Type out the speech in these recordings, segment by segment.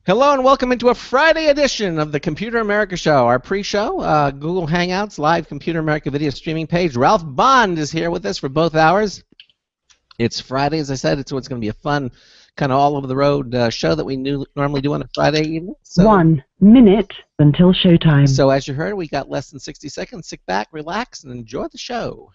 Hello and welcome into a Friday edition of the Computer America Show, our pre-show, Google Hangouts, live Computer America video streaming page. Ralph Bond is here with us for both hours. It's Friday, as I said, it's going to be a fun, kind of all-over-the-road show that we normally do on a Friday evening. So, 1 minute until showtime. So as you heard, we got less than 60 seconds. Sit back, relax, and enjoy the show.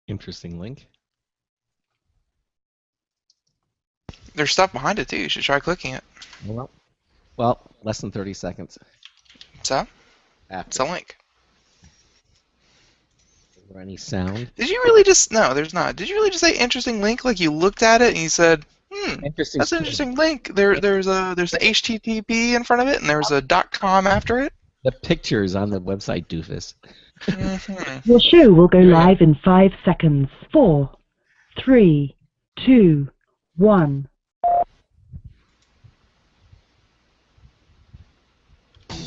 Interesting link. There's stuff behind it too. You should try clicking it. Well, less than 30 seconds. So? After. It's a link. Is there any sound? Did you really just... No, there's not. Did you really just say interesting link? Like you looked at it and you said, Interesting. that's an interesting link. There's the HTTP in front of it and there's a .com after it. The pictures on the website, doofus. Your show will go live in 5 seconds. 4, 3, 2, 1.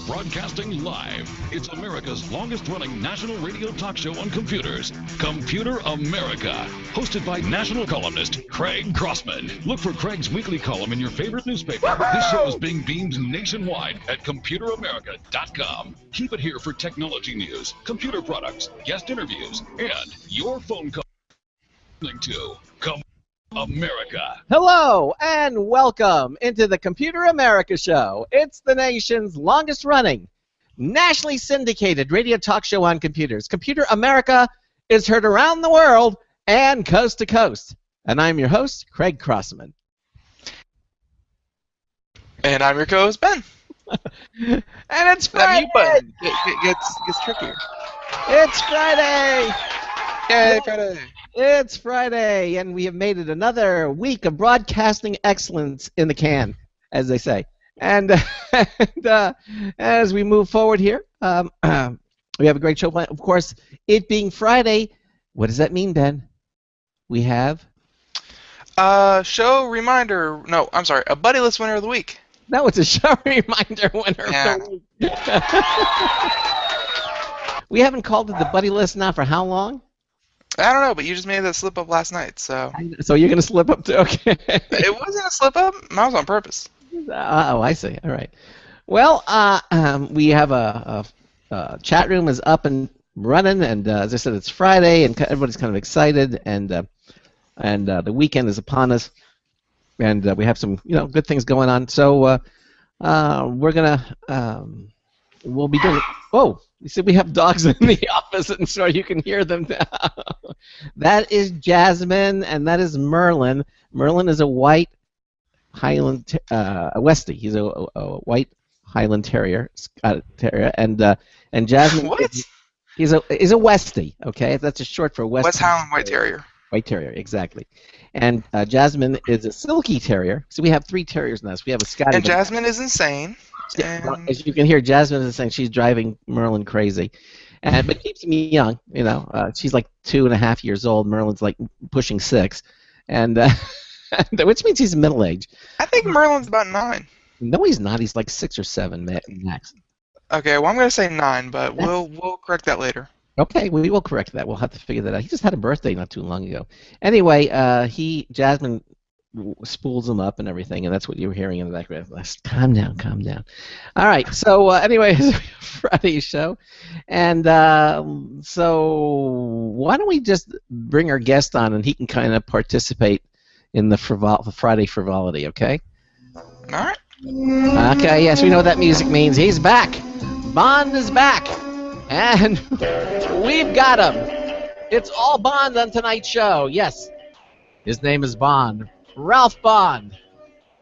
Broadcasting live, it's America's longest-running national radio talk show on computers, Computer America, hosted by national columnist Craig Crossman. Look for Craig's weekly column in your favorite newspaper. This show is being beamed nationwide at ComputerAmerica.com. Keep it here for technology news, computer products, guest interviews, and your phone call. Listening to America. Hello and welcome into the Computer America Show. It's the nation's longest running, nationally syndicated radio talk show on computers. Computer America is heard around the world and coast to coast. And I'm your host, Craig Crossman. And I'm your co-host, Ben. And it's Friday. That mute button gets trickier. It's Friday. Yay, Friday. It's Friday, and we have made it another week of broadcasting excellence in the can, as they say. And, as we move forward here, we have a great show planned. Of course, it being Friday, what does that mean, Ben? We have? Show reminder. No, I'm sorry. A Buddy List winner of the week. No, it's a show reminder winner of the week. We haven't called it the Buddy List now for how long? I don't know, but you just made that slip up last night, so... So you're going to slip up too? Okay. It wasn't a slip up. That was on purpose. Oh, I see. All right. Well, we have a chat room is up and running, and as I said, it's Friday, and everybody's kind of excited, and the weekend is upon us, and we have some good things going on. So we're gonna we'll be doing. Oh, you see, we have dogs in the office, and so you can hear them now. That is Jasmine, and that is Merlin. Merlin is a white Highland, a Westie. He's a white Highland Terrier, Terrier, and Jasmine. What? He's a Westie. Okay, that's just short for West Highland White Terrier. White Terrier, exactly. And Jasmine is a Silky Terrier. So we have 3 terriers in this. We have a Scotty. And Jasmine is insane. Well, as you can hear, Jasmine is saying she's driving Merlin crazy, but keeps me young. She's like 2.5 years old. Merlin's like pushing 6, and which means he's middle age. I think Merlin's about 9. No, he's not. He's like 6 or 7 max. Okay, well I'm gonna say 9, but we'll correct that later. Okay, we will correct that. We'll have to figure that out. He just had a birthday not too long ago. Anyway, Jasmine spools him up and everything, and that's what you were hearing in the background. Calm down, calm down. All right, so anyway, it's Friday's show, and so why don't we just bring our guest on, and he can kind of participate in the Friday frivolity, okay? All right. Okay, yes, we know what that music means. He's back. Bond is back, and we've got him. It's all Bond on tonight's show. Yes, his name is Bond. Ralph Bond.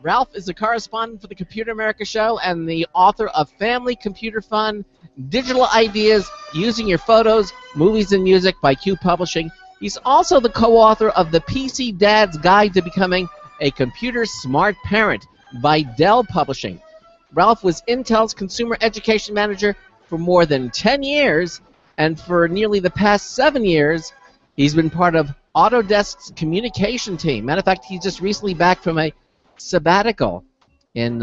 Ralph is a correspondent for the Computer America Show and the author of Family Computer Fun, Digital Ideas Using Your Photos, Movies and Music by Q Publishing. He's also the co-author of The PC Dad's Guide to Becoming a Computer Smart Parent by Dell Publishing. Ralph was Intel's Consumer Education Manager for more than 10 years And for nearly the past 7 years, he's been part of Autodesk's communication team. Matter of fact, he's just recently back from a sabbatical in,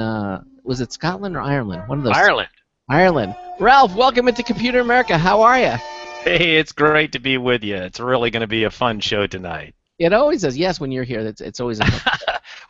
was it Scotland or Ireland? One of those. Ireland. Ireland. Ralph, welcome into Computer America. How are you? Hey, it's great to be with you. It's really going to be a fun show tonight. It always is. Yes, when you're here, it's always a fun.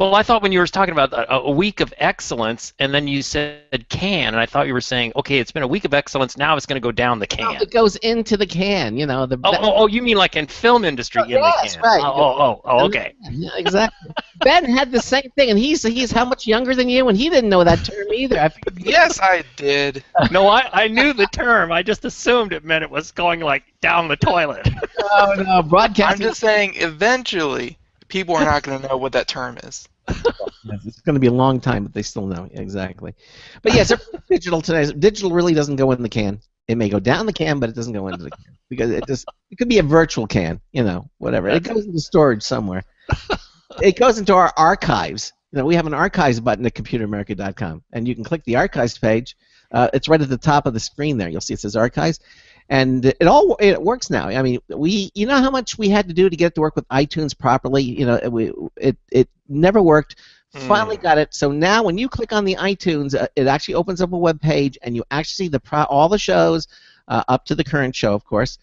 Well, I thought when you were talking about a week of excellence, and then you said can, and I thought you were saying, okay, it's been a week of excellence, now it's going to go down the can. No, it goes into the can, you know. Oh, you mean like in film industry in the can? Right. Oh, okay. Yeah, exactly. Ben had the same thing, and he's how much younger than you, and he didn't know that term either. I figured Yes, I did. No, I knew the term. I just assumed it meant it was going like down the toilet. Oh, no, I'm broadcasting. just saying, eventually, people are not going to know what that term is. It's going to be a long time, but they still know. Exactly. But yes, digital today. Digital really doesn't go in the can. It may go down the can, but it doesn't go into the can because it could be a virtual can, you know, whatever. It goes into storage somewhere. It goes into our archives. You know, we have an archives button at computeramerica.com, and you can click the archives page. It's right at the top of the screen there. You'll see it says archives. And it works now. I mean, you know how much we had to do to get it to work with iTunes properly. You know, it never worked. Finally got it. So now when you click on the iTunes, it actually opens up a web page, and you actually see all the shows up to the current show, of course,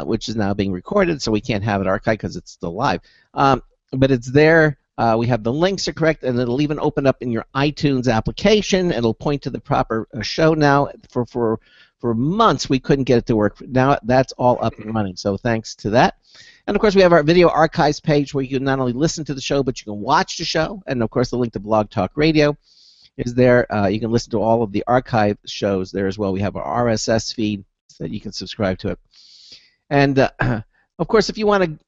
which is now being recorded, so we can't have it archived because it's still live. But it's there. We have the links are correct, and it'll even open up in your iTunes application. It'll point to the proper show now. For months, we couldn't get it to work. Now that's all up and running, so thanks to that. And, of course, we have our video archives page where you can not only listen to the show, but you can watch the show. And, of course, the link to Blog Talk Radio is there. You can listen to all of the archive shows there as well. We have our RSS feed so that you can subscribe to it. And, of course, if you want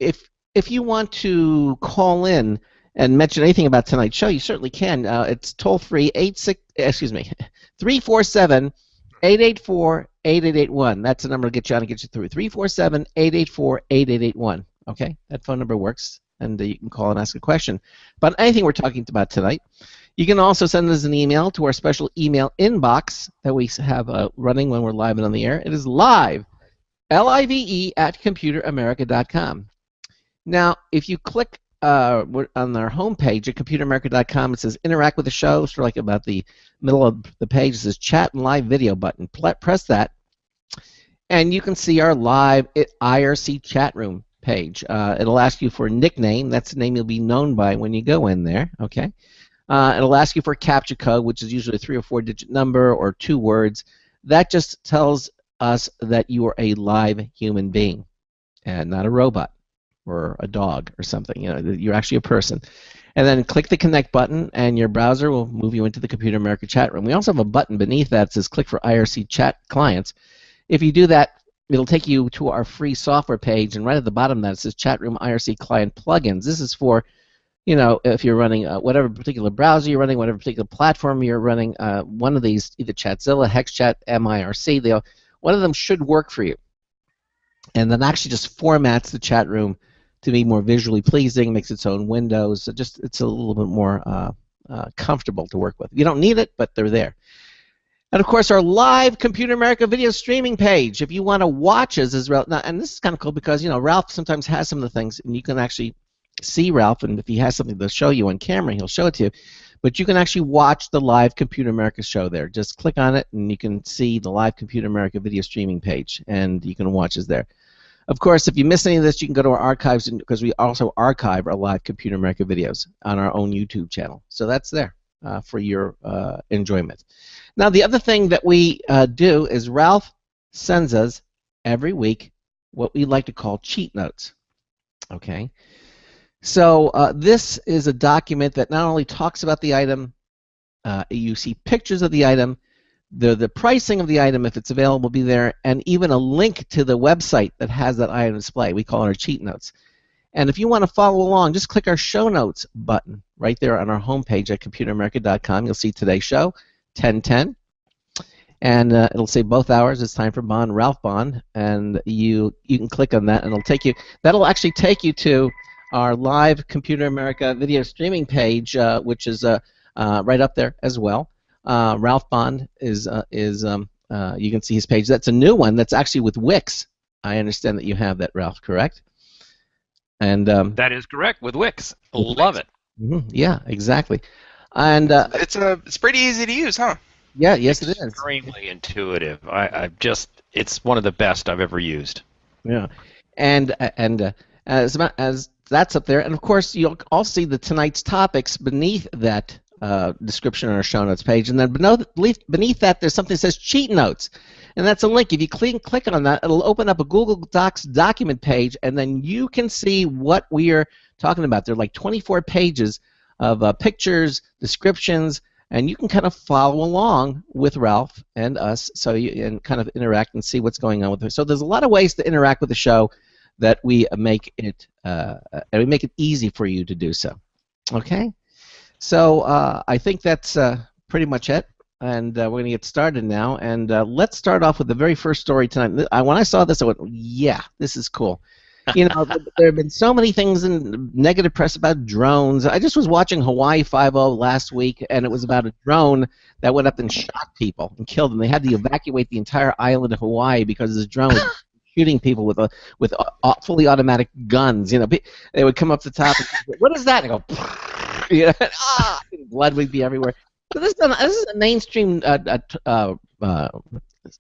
to call in and mention anything about tonight's show, you certainly can. It's toll-free, 347-884-8881. That's the number to get you on and get you through. 347-884-8881. Okay, that phone number works, and you can call and ask a question about anything we're talking about tonight. You can also send us an email to our special email inbox that we have running when we're live and on the air. It is live, LIVE, at computeramerica.com. Now, if you click on our homepage at computeramerica.com, it says interact with the show, sort of like about the middle of the page. It says chat and live video button. Press that, and you can see our live IRC chat room page. It'll ask you for a nickname. That's the name you'll be known by when you go in there. Okay. It'll ask you for a captcha code, which is usually a 3 or 4 digit number or 2 words. That just tells us that you are a live human being and not a robot or a dog or something. You know, you're actually a person. And then click the connect button, and your browser will move you into the Computer America chat room. We also have a button beneath that says click for IRC chat clients. If you do that, it'll take you to our free software page, and right at the bottom of that it says chat room IRC client plugins. This is for, you know, if you're running whatever particular browser you're running, whatever particular platform you're running, one of these, either Chatzilla, HexChat, MIRC, one of them should work for you. And then actually just formats the chat room to be more visually pleasing, makes its own windows. So just it's a little bit more comfortable to work with. You don't need it, but they're there. And of course, our live Computer America video streaming page. If you want to watch us as well, now, and this is kind of cool because, you know, Ralph sometimes has some of the things, and you can actually see Ralph, and if he has something to show you on camera, he'll show it to you. But you can actually watch the live Computer America show there. Just click on it, and you can see the live Computer America video streaming page, and you can watch us there. Of course, if you miss any of this, you can go to our archives, because we also archive our live Computer America videos on our own YouTube channel. So that's there for your enjoyment. Now, the other thing that we do is Ralph sends us every week what we like to call cheat notes. Okay? So this is a document that not only talks about the item, you see pictures of the item, the pricing of the item, if it's available, will be there, and even a link to the website that has that item display. We call it our cheat notes. And if you want to follow along, just click our show notes button right there on our homepage at computeramerica.com. You'll see today's show, 10:10, and it'll say both hours. It's time for Bond, Ralph Bond, and you can click on that, and it'll take you. That'll actually take you to our live Computer America video streaming page, which is right up there as well. Ralph Bond is you can see his page. That's a new one. That's actually with Wix. I understand that you have that, Ralph, correct? And That is correct with Wix. Love it. yeah, exactly. And It's pretty easy to use, huh? yeah, yes, it is. Extremely intuitive. It's one of the best I've ever used. Yeah, and as that's up there, and of course you'll all see the tonight's topics beneath that description on our show notes page, and then beneath that there's something that says cheat notes, and that's a link. If you click on that, it'll open up a Google Docs document page, and then you can see what we are talking about. There are like 24 pages of pictures, descriptions, and you can kind of follow along with Ralph and us, so and kind of interact and see what's going on with her. So there's a lot of ways to interact with the show that we make it easy for you to do so. Okay, so I think that's pretty much it, and we're going to get started now. And let's start off with the very first story tonight. When I saw this, I went, "Yeah, this is cool." You know, there have been so many things in negative press about drones. I just was watching Hawaii Five-0 last week, and it was about a drone that went up and shot people and killed them. They had to evacuate the entire island of Hawaii because this drone was shooting people with fully automatic guns. You know, they would come up the top and say, "What is that?" And I go, you know, blood would be everywhere. So this is a mainstream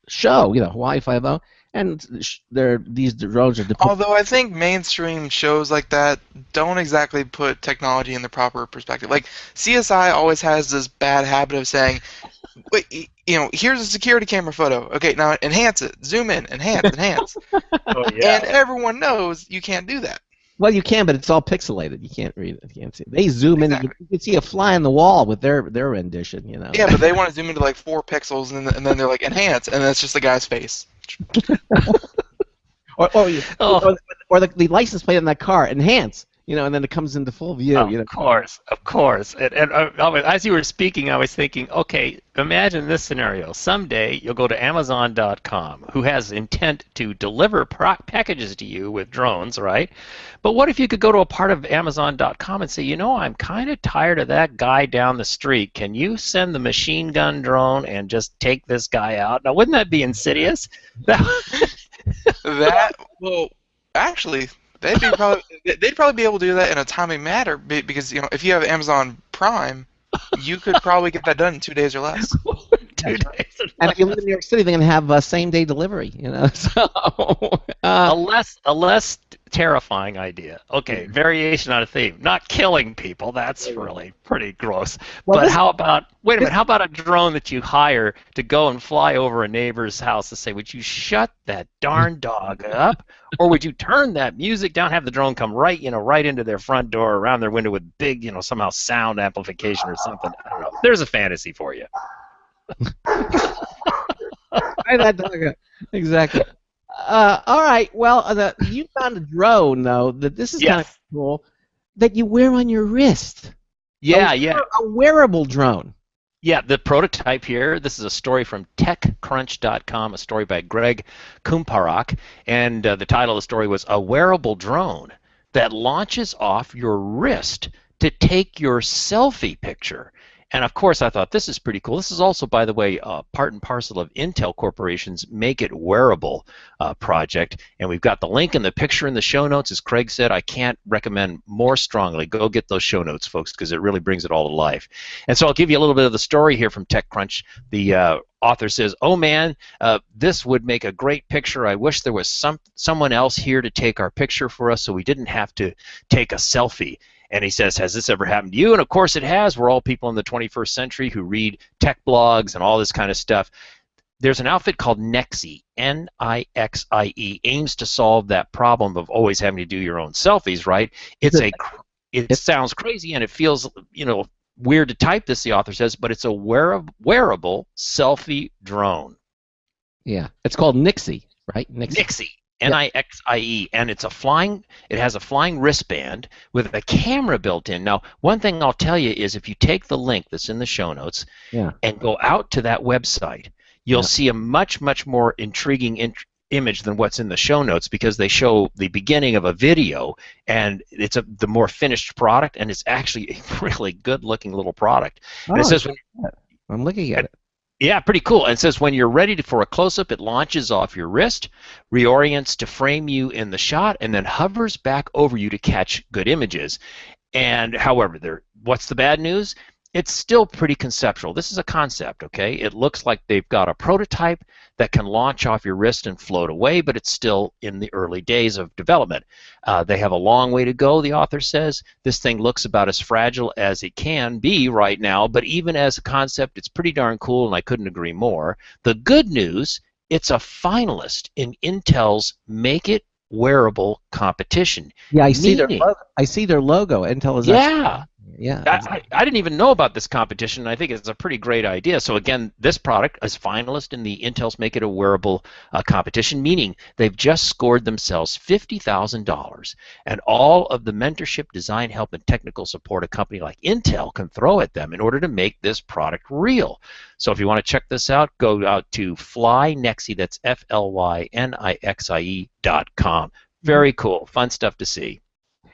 show, you know, Hawaii Five-0. And these drones are Although I think mainstream shows like that don't exactly put technology in the proper perspective. Like CSI always has this bad habit of saying, "Wait, you know, here's a security camera photo. Okay, now enhance it, zoom in, enhance." Oh, yeah. And everyone knows you can't do that. Well, you can, but it's all pixelated. You can't read it. You can't see it. They zoom in. You can see a fly on the wall with their rendition. You know. Yeah, but they want to zoom into like 4 pixels, and then they're like enhance, and then it's just the guy's face. or the license plate on that car, enhance, you know, and then it comes into full view. Of you know. course. And as you were speaking, I was thinking, okay, imagine this scenario. Someday you'll go to Amazon.com, who has intent to deliver packages to you with drones, right? But what if you could go to a part of Amazon.com and say, you know, I'm kind of tired of that guy down the street. Can you send the machine gun drone and just take this guy out? Now, wouldn't that be insidious? Well, actually, they'd probably be able to do that in a timely manner because, you know, if you have Amazon Prime, you could probably get that done in 2 days or less. 2 days. And if you live in New York City, they're going to have same-day delivery. You know, so a less terrifying idea. Okay, variation on a theme. Not killing people. That's really pretty gross. Well, but how about How about a drone that you hire to go and fly over a neighbor's house to say, "Would you shut that darn dog up?" Or would you turn that music down? Have the drone come right into their front door, around their window with big, you know, somehow sound amplification or something. I don't know. There's a fantasy for you. Exactly. All right. Well, you found a drone though. That this is kind of cool. That you wear on your wrist. Yeah, A wearable drone. Yeah, the prototype here. This is a story from TechCrunch.com. A story by Greg Kumparak, and the title of the story was "A Wearable Drone That Launches Off Your Wrist to Take Your Selfie Picture." And of course, I thought this is pretty cool. This is also, by the way, part and parcel of Intel Corporation's Make It Wearable project. And we've got the link and the picture in the show notes. As Craig said, I can't recommend more strongly. Go get those show notes, folks, because it really brings it all to life. And so I'll give you a little bit of the story here from TechCrunch. The author says, "Oh man, this would make a great picture. I wish there was someone else here to take our picture for us so we didn't have to take a selfie." And he says, "Has this ever happened to you?" And of course it has. We're all people in the 21st century who read tech blogs and all this kind of stuff. There's an outfit called Nixie, Nixie, aims to solve that problem of always having to do your own selfies, right? It sounds crazy and it feels, you know, weird to type this, the author says, but it's a wearable selfie drone. Yeah, it's called Nixie, right? Nixie. Nixie, and it has a flying wristband with a camera built in. Now, one thing I'll tell you is if you take the link that's in the show notes and go out to that website, you'll see a much more intriguing image than what's in the show notes, because they show the beginning of a video, and it's the more finished product, and it's actually a really good-looking little product. And it says, I'm looking at it. Yeah, pretty cool. And it says when you're ready for a close-up, it launches off your wrist, reorients to frame you in the shot, and then hovers back over you to catch good images. And however, what's the bad news? It's still pretty conceptual. This is a concept, okay? It looks like they've got a prototype that can launch off your wrist and float away, but it's still in the early days of development. They have a long way to go, the author says. This thing looks about as fragile as it can be right now, but even as a concept, it's pretty darn cool, and I couldn't agree more. The good news, it's a finalist in Intel's Make It Wearable competition. Yeah, I see their logo. I see their logo. Intel is Yeah. Yeah. I didn't even know about this competition, and I think it's a pretty great idea. So again, this product is finalist in the Intel's Make It a Wearable competition, meaning they've just scored themselves $50,000, and all of the mentorship, design help, and technical support a company like Intel can throw at them in order to make this product real. So if you want to check this out, go out to FlyNixie, that's FLYNIXIE.com. Very cool, fun stuff to see.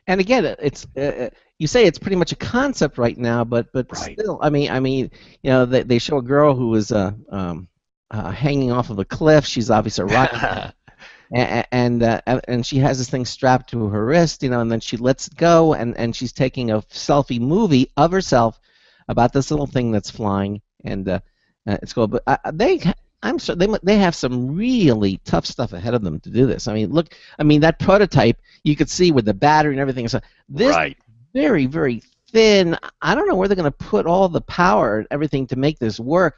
And again, it's you say it's pretty much a concept right now, but Right. still, I mean, you know, they show a girl who is hanging off of a cliff. She's obviously a rock, and she has this thing strapped to her wrist, you know, and then she lets it go, and she's taking a selfie movie of herself about this little thing that's flying, and it's cool. But I'm sure they have some really tough stuff ahead of them to do this. I mean, look, that prototype you could see with the battery and everything. So this Right. very, very thin. I don't know where they're going to put all the power and everything to make this work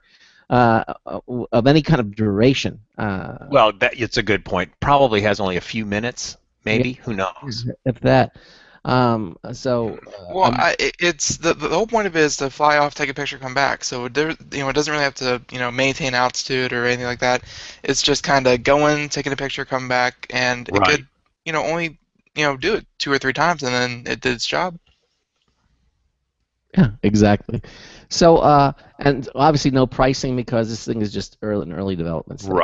of any kind of duration. Well, it's a good point. Probably has only a few minutes, maybe. Yeah. Who knows? If that. Well, it's the whole point of it is to fly off, take a picture, come back. So it doesn't really have to maintain altitude or anything like that. It's just kind of going, taking a picture, come back, and Right. it could only do it 2 or 3 times, and then it did its job. Yeah, exactly. So and obviously no pricing because this thing is just early development stuff.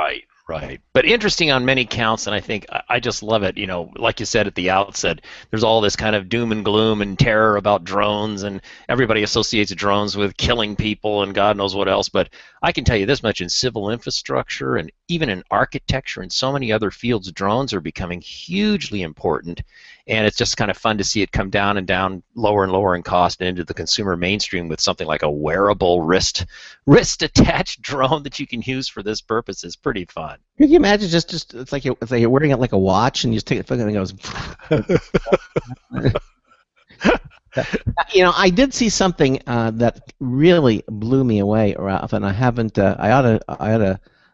Right. But interesting on many counts, and I think I just love it. Like you said at the outset, there's all this kind of doom and gloom and terror about drones, and everybody associates drones with killing people and God knows what else. But I can tell you this much: in civil infrastructure and even in architecture and so many other fields, drones are becoming hugely important. And it's just kind of fun to see it come down and down, lower and lower in cost, and into the consumer mainstream with something like a wearable wrist-attached drone that you can use for this purpose. Is pretty fun. Could you imagine just it's like you're wearing it like a watch and you just take it and it goes. I did see something that really blew me away, Ralph, and I haven't. I ought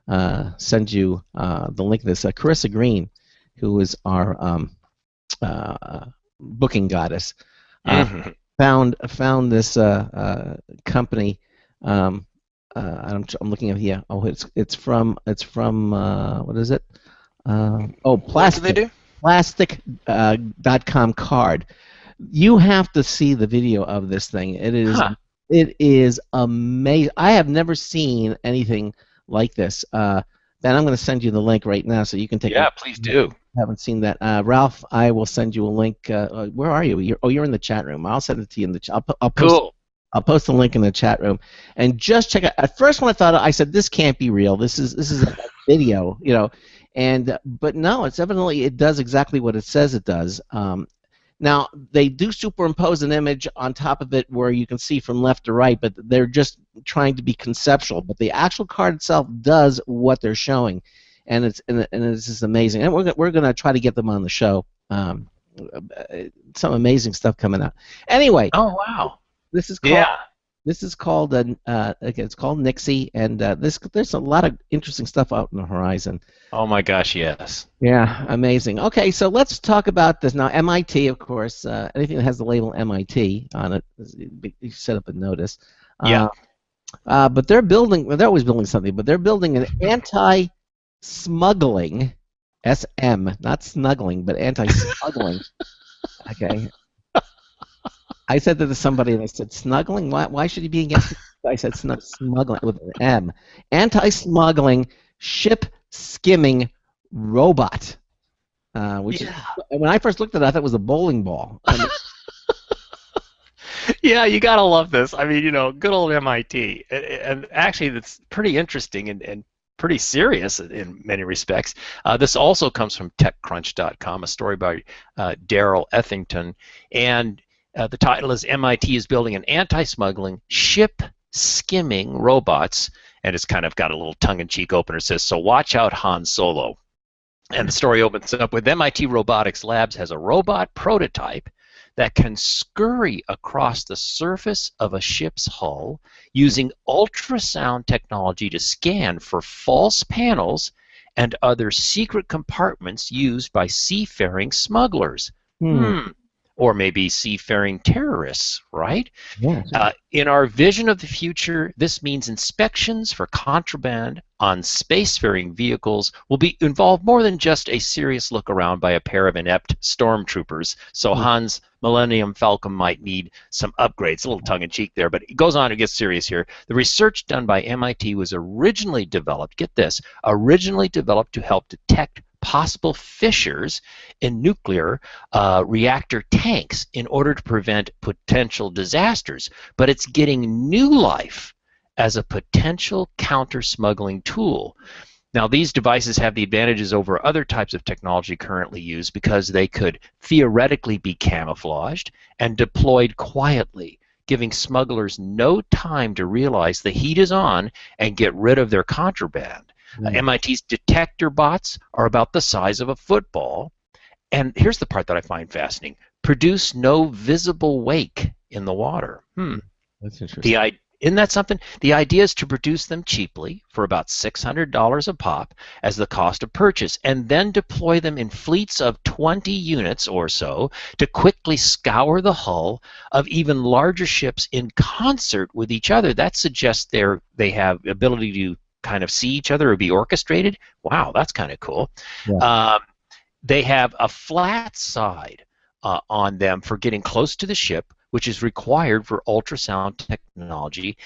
to send you the link to this. Carissa Green, who is our booking goddess, found this company. I'm looking at here. Oh, it's from what is it? What Plastic. do they do? Plastic.com card. You have to see the video of this thing. It is amazing. I have never seen anything like this. Ben, I'm going to send you the link right now so you can take. Yeah, please do. I haven't seen that. Ralph, I will send you a link. Where are you? You're in the chat room. I'll send it to you in the chat. I'll post the link in the chat room, and just check it. At first, when I said this can't be real. This is a video, but no, it does exactly what it says it does. Now they do superimpose an image on top of it where you can see from left to right, but they're just trying to be conceptual. But the actual card itself does what they're showing, and it's just amazing. And we're gonna try to get them on the show. Some amazing stuff coming out. Anyway. Oh wow. This is called. Yeah. This is called. It's called Nixie, and there's a lot of interesting stuff out on the horizon. Oh my gosh, yes. Yeah, amazing. Okay, so let's talk about this now. MIT, of course. Anything that has the label MIT on it, you set up a notice. Yeah. But they're always building something. But they're building an anti-smuggling, SM, not snuggling, but anti-smuggling. Okay. I said that to somebody, and I said, snuggling? Why should he be against it? I said smuggling with an M. Anti-smuggling ship skimming robot. Which is, when I first looked at it, I thought it was a bowling ball. Yeah, you gotta love this. I mean, good old MIT, and actually, that's pretty interesting and pretty serious in many respects. This also comes from TechCrunch.com, a story by Daryl Ethington, and the title is MIT is building an anti-smuggling ship skimming robots, and it's kind of got a little tongue-in-cheek opener. It says, "So watch out, Han Solo." And the story opens up with MIT Robotics Labs has a robot prototype that can scurry across the surface of a ship's hull using ultrasound technology to scan for false panels and other secret compartments used by seafaring smugglers. Or maybe seafaring terrorists, right? Yeah. In our vision of the future, this means inspections for contraband on spacefaring vehicles will involve more than just a serious look around by a pair of inept stormtroopers. So Han's Millennium Falcon might need some upgrades. A little tongue-in-cheek there, but it goes on to get serious here. The research done by MIT was originally developed, get this, to help detect possible fissures in nuclear reactor tanks in order to prevent potential disasters. But it's getting new life as a potential counter-smuggling tool. Now, these devices have the advantages over other types of technology currently used because they could theoretically be camouflaged and deployed quietly, giving smugglers no time to realize the heat is on and get rid of their contraband. MIT's detector bots are about the size of a football, and here's the part that I find fascinating: produce no visible wake in the water. That's interesting. Isn't that something? The idea is to produce them cheaply for about $600 a pop as the cost of purchase, and then deploy them in fleets of 20 units or so to quickly scour the hull of even larger ships in concert with each other. That suggests they have ability to kind of see each other or be orchestrated. Wow, that's kind of cool. Yeah. They have a flat side on them for getting close to the ship, which is required for ultrasound technology,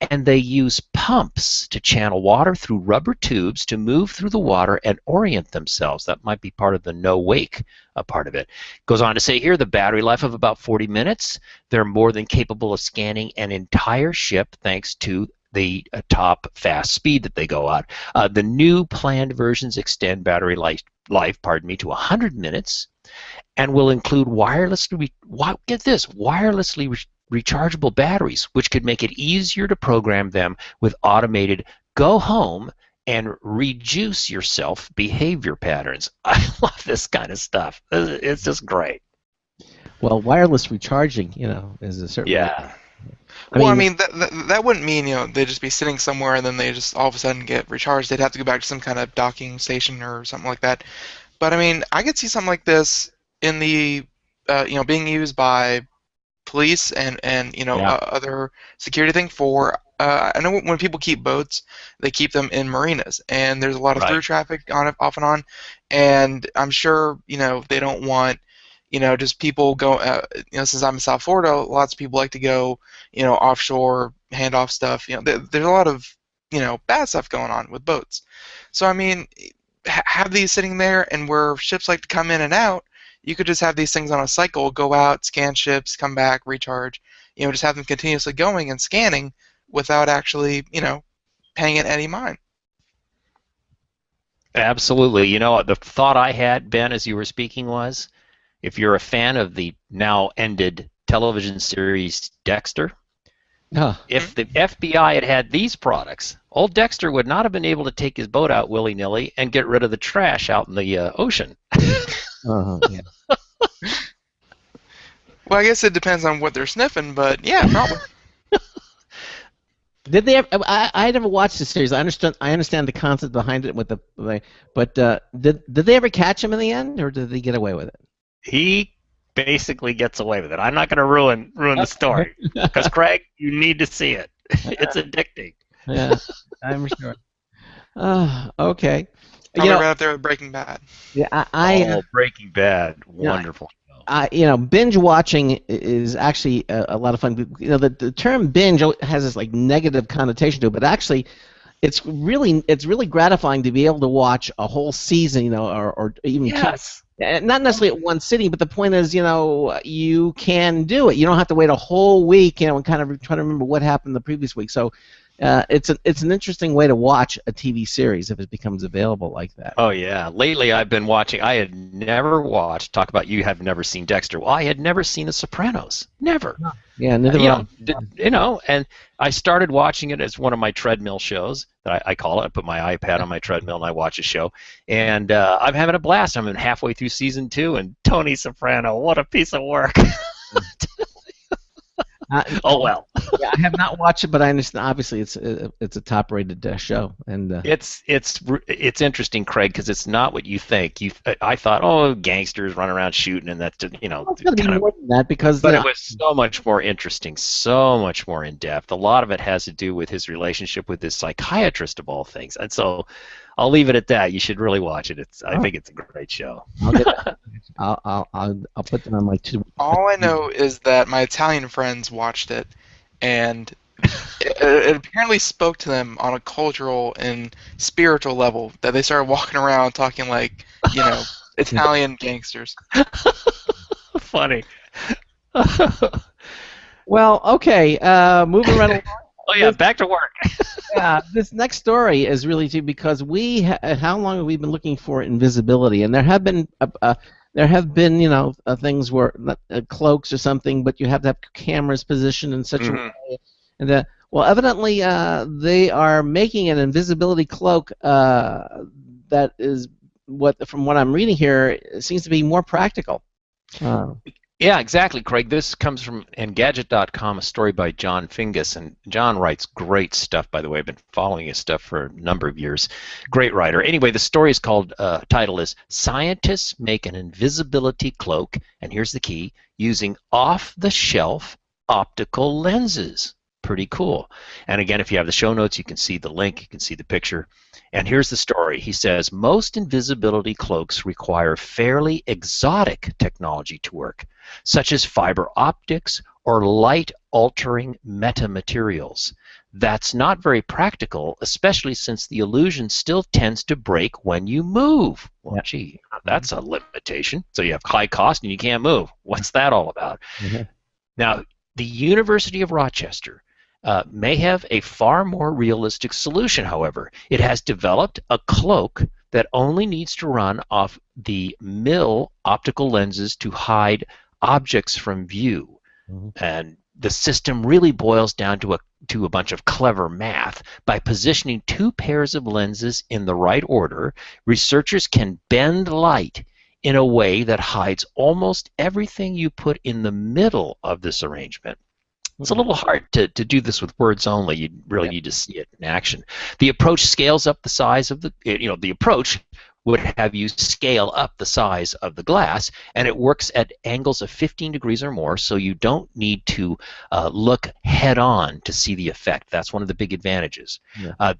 and they use pumps to channel water through rubber tubes to move through the water and orient themselves. That might be part of the no-wake part of it. Goes on to say here, the battery life of about 40 minutes. They're more than capable of scanning an entire ship thanks to the top fast speed that they go at. The new planned versions extend battery life to 100 minutes and will include wirelessly rechargeable batteries, which could make it easier to program them with automated go home and rejuice yourself behavior patterns. I love this kind of stuff. It's just great. Well, wireless recharging, is a certain. Yeah. I mean that wouldn't mean they'd just be sitting somewhere and then they just all of a sudden get recharged. They'd have to go back to some kind of docking station or something like that. But I mean, I could see something like this in the being used by police and other security thing for. I know when people keep boats, they keep them in marinas, and there's a lot of through traffic off and on, and I'm sure they don't want. Just people go, since I'm in South Florida, lots of people like to go, offshore, handoff stuff. There's a lot of, bad stuff going on with boats. So, I mean, have these sitting there, and where ships like to come in and out, you could just have these things on a cycle, go out, scan ships, come back, recharge, just have them continuously going and scanning without actually, paying it any mind. Absolutely. The thought I had, Ben, as you were speaking was, if you're a fan of the now ended television series Dexter, if the FBI had these products, old Dexter would not have been able to take his boat out willy-nilly and get rid of the trash out in the ocean. Yeah. Well, I guess it depends on what they're sniffing, but yeah, probably. Did they ever, I never watched the series. I understand the concept behind it but did they ever catch him in the end, or did they get away with it? He basically gets away with it. I'm not going to ruin the story because Craig, you need to see it. It's addicting. Yeah, I'm sure. Okay. Probably right up there with Breaking Bad. Yeah, Breaking Bad, wonderful. Binge watching is actually a lot of fun. The term binge has this negative connotation to it, but actually, it's really gratifying to be able to watch a whole season, or even Not necessarily at one sitting, but the point is, you can do it. You don't have to wait a whole week, and kind of try to remember what happened the previous week. So it's an interesting way to watch a TV series if it becomes available like that. Oh yeah. Lately, I've been watching. I had never watched. Talk about you have never seen Dexter. Well, I had never seen The Sopranos. Never. Yeah, neither have I. And I started watching it as one of my treadmill shows that I call it. I put my iPad on my treadmill and I watch a show, and I'm having a blast. I'm halfway through season 2, and Tony Soprano, what a piece of work! Oh well. Yeah, I have not watched it, but I understand. Obviously, it's a top-rated show, and it's interesting, Craig, because it's not what you think. I thought, oh, gangsters run around shooting, and that's it's going to be more than that because. But it was so much more interesting, so much more in depth. A lot of it has to do with his relationship with his psychiatrist, of all things, and so. I'll leave it at that. You should really watch it. I think it's a great show. I'll put that on my to. All I know is that my Italian friends watched it, and it apparently spoke to them on a cultural and spiritual level. That they started walking around talking like, Italian gangsters. Funny. Well, okay. Moving right along. Oh yeah, back to work. Yeah, this next story is really too because how long have we been looking for invisibility? And there have been things where cloaks or something, but you have to have cameras positioned in such a way. And well, evidently they are making an invisibility cloak that is from what I'm reading here, it seems to be more practical. Yeah, exactly, Craig. This comes from Engadget.com, a story by John Fingus, and John writes great stuff, by the way. I've been following his stuff for a number of years. Great writer. Anyway, the story is called, title is Scientists Make an Invisibility Cloak, and here's the key, using off-the-shelf optical lenses. Pretty cool. And again, if you have the show notes, you can see the link, you can see the picture. And here's the story. He says, most invisibility cloaks require fairly exotic technology to work, such as fiber optics or light-altering metamaterials. That's not very practical, especially since the illusion still tends to break when you move. Well, gee, that's a limitation. So you have high cost and you can't move. What's that all about? Now, the University of Rochester may have a far more realistic solution, however. It has developed a cloak that only needs to run off the mill optical lenses to hide objects from view. And the system really boils down to a bunch of clever math. By positioning two pairs of lenses in the right order, researchers can bend light in a way that hides almost everything you put in the middle of this arrangement. It's a little hard to do this with words only. You really need to see it in action. The approach scales up the size of the approach would have you scale up the size of the glass, and it works at angles of 15 degrees or more, so you don't need to look head on to see the effect. That's one of the big advantages.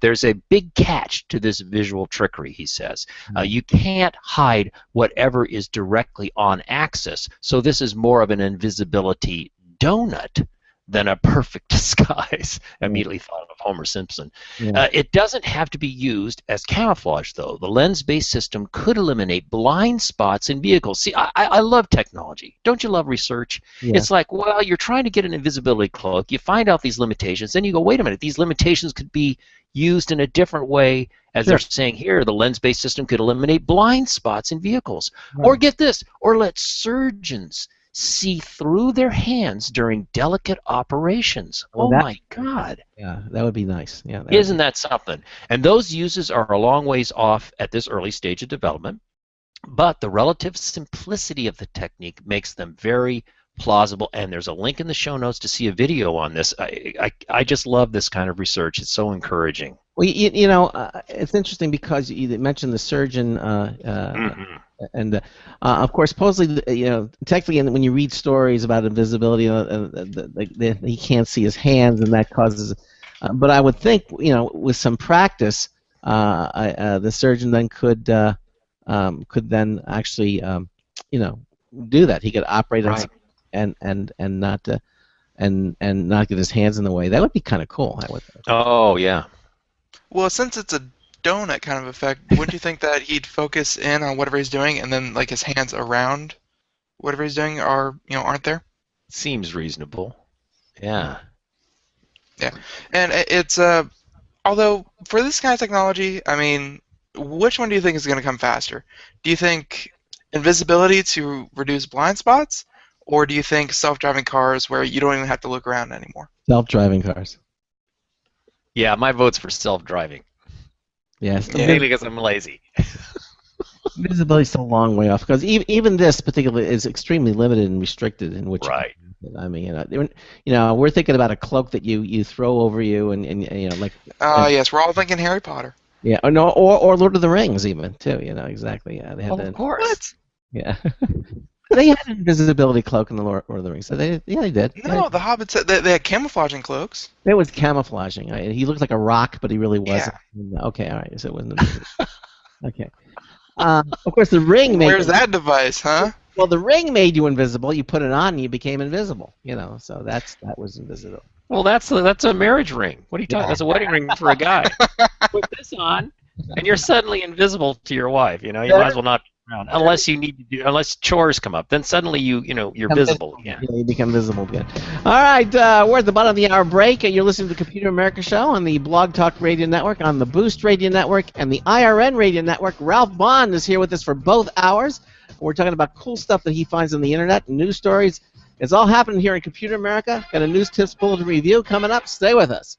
There's a big catch to this visual trickery, he says. You can't hide whatever is directly on axis, so this is more of an invisibility donut than a perfect disguise. Immediately thought of Homer Simpson. It doesn't have to be used as camouflage, though. The lens-based system could eliminate blind spots in vehicles. See, I love technology. Don't you love research? It's like, well, you're trying to get an invisibility cloak. You find out these limitations. Then you go, wait a minute, these limitations could be used in a different way. As they're saying here, the lens-based system could eliminate blind spots in vehicles. Or get this, or let surgeons see through their hands during delicate operations. Oh my God. Yeah, that would be nice. Yeah, isn't that something? And those uses are a long ways off at this early stage of development, but the relative simplicity of the technique makes them very plausible, and there's a link in the show notes to see a video on this. I just love this kind of research. It's so encouraging. Well, it's interesting because you mentioned the surgeon, and of course, supposedly, technically, when you read stories about invisibility, he can't see his hands, and that causes. But I would think, with some practice, the surgeon then could then actually, do that. He could operate and not get his hands in the way. That would be kind of cool, I would think. Oh yeah. Well, since it's a donut kind of effect. Wouldn't you think that he'd focus in on whatever he's doing, and then like his hands around whatever he's doing aren't there? Seems reasonable. Yeah. Yeah, and it's although for this kind of technology, I mean, which one do you think is going to come faster? Do you think invisibility to reduce blind spots, or do you think self-driving cars where you don't even have to look around anymore? Self-driving cars. Yeah, my vote's for self-driving. Yes. Mainly because I'm lazy. Visibility's still a long way off because even this particularly is extremely limited and restricted in which. Right. I mean, we're thinking about a cloak that you throw over you and like. Yes, we're all thinking Harry Potter. Yeah, or no, or Lord of the Rings even too. Exactly. Yeah, they had Of course. What? Yeah. They had an invisibility cloak in the Lord of the Rings. So they did. No, the Hobbits they had camouflaging cloaks. It was camouflaging. He looked like a rock, but he really wasn't. Yeah. Okay, all right. So it wasn't. Okay. Of course, the ring made. Where's that device, huh? Well, the ring made you invisible. You put it on, and you became invisible. So that was invisible. Well, that's a marriage ring. What are you talking? That's a wedding ring for a guy. Put this on, and you're suddenly invisible to your wife. You might as well not be around unless you need to unless chores come up. Then suddenly you're visible again. Yeah, you become visible again. All right, we're at the bottom of the hour break, and you're listening to the Computer America Show on the Blog Talk Radio Network, on the Boost Radio Network, and the IRN Radio Network. Ralph Bond is here with us for both hours. We're talking about cool stuff that he finds on the internet, news stories. It's all happening here in Computer America. Got a news tips bulletin review coming up. Stay with us.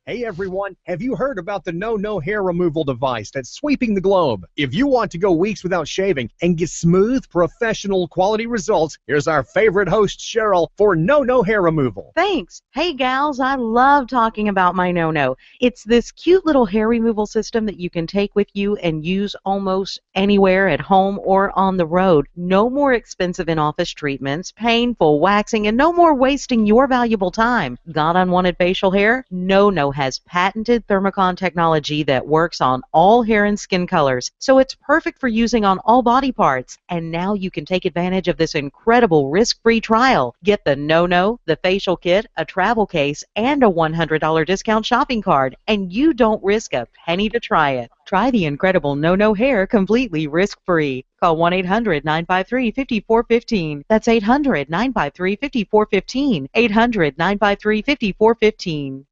Hey everyone, have you heard about the No Hair Removal device that's sweeping the globe? If you want to go weeks without shaving and get smooth, professional quality results, here's our favorite host, Cheryl, for No Hair Removal. Thanks. Hey gals, I love talking about my No. It's this cute little hair removal system that you can take with you and use almost anywhere at home or on the road. No more expensive in-office treatments, painful waxing, and no more wasting your valuable time. Got unwanted facial hair? No has patented Thermocon technology that works on all hair and skin colors, so it's perfect for using on all body parts. And now you can take advantage of this incredible risk-free trial. Get the No, the facial kit, a travel case, and a $100 discount shopping card, and you don't risk a penny to try it. Try the incredible No hair completely risk-free. Call 1-800-953-5415. That's 800-953-5415. 800-953-5415.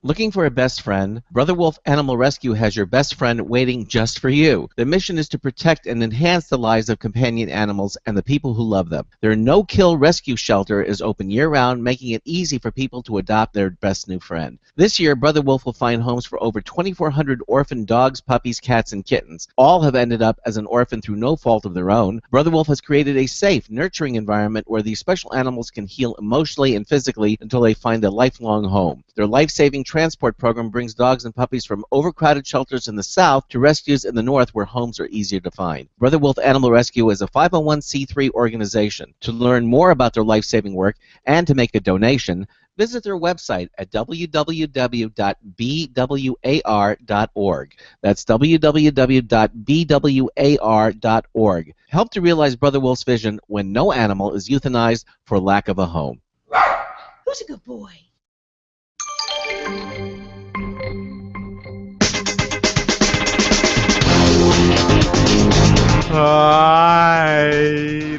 Looking for a best friend? Brother Wolf Animal Rescue has your best friend waiting just for you. The mission is to protect and enhance the lives of companion animals and the people who love them. Their no-kill rescue shelter is open year-round, making it easy for people to adopt their best new friend. This year, Brother Wolf will find homes for over 2,400 orphan dogs, puppies, cats, and kittens. All have ended up as an orphan through no fault of their own. Brother Wolf has created a safe, nurturing environment where these special animals can heal emotionally and physically until they find a lifelong home. Their life-saving transport program brings dogs and puppies from overcrowded shelters in the south to rescues in the north where homes are easier to find. Brother Wolf Animal Rescue is a 501c3 organization. To learn more about their life-saving work and to make a donation, visit their website at www.bwar.org. That's www.bwar.org. Help to realize Brother Wolf's vision when no animal is euthanized for lack of a home. Who's a good boy? Hi,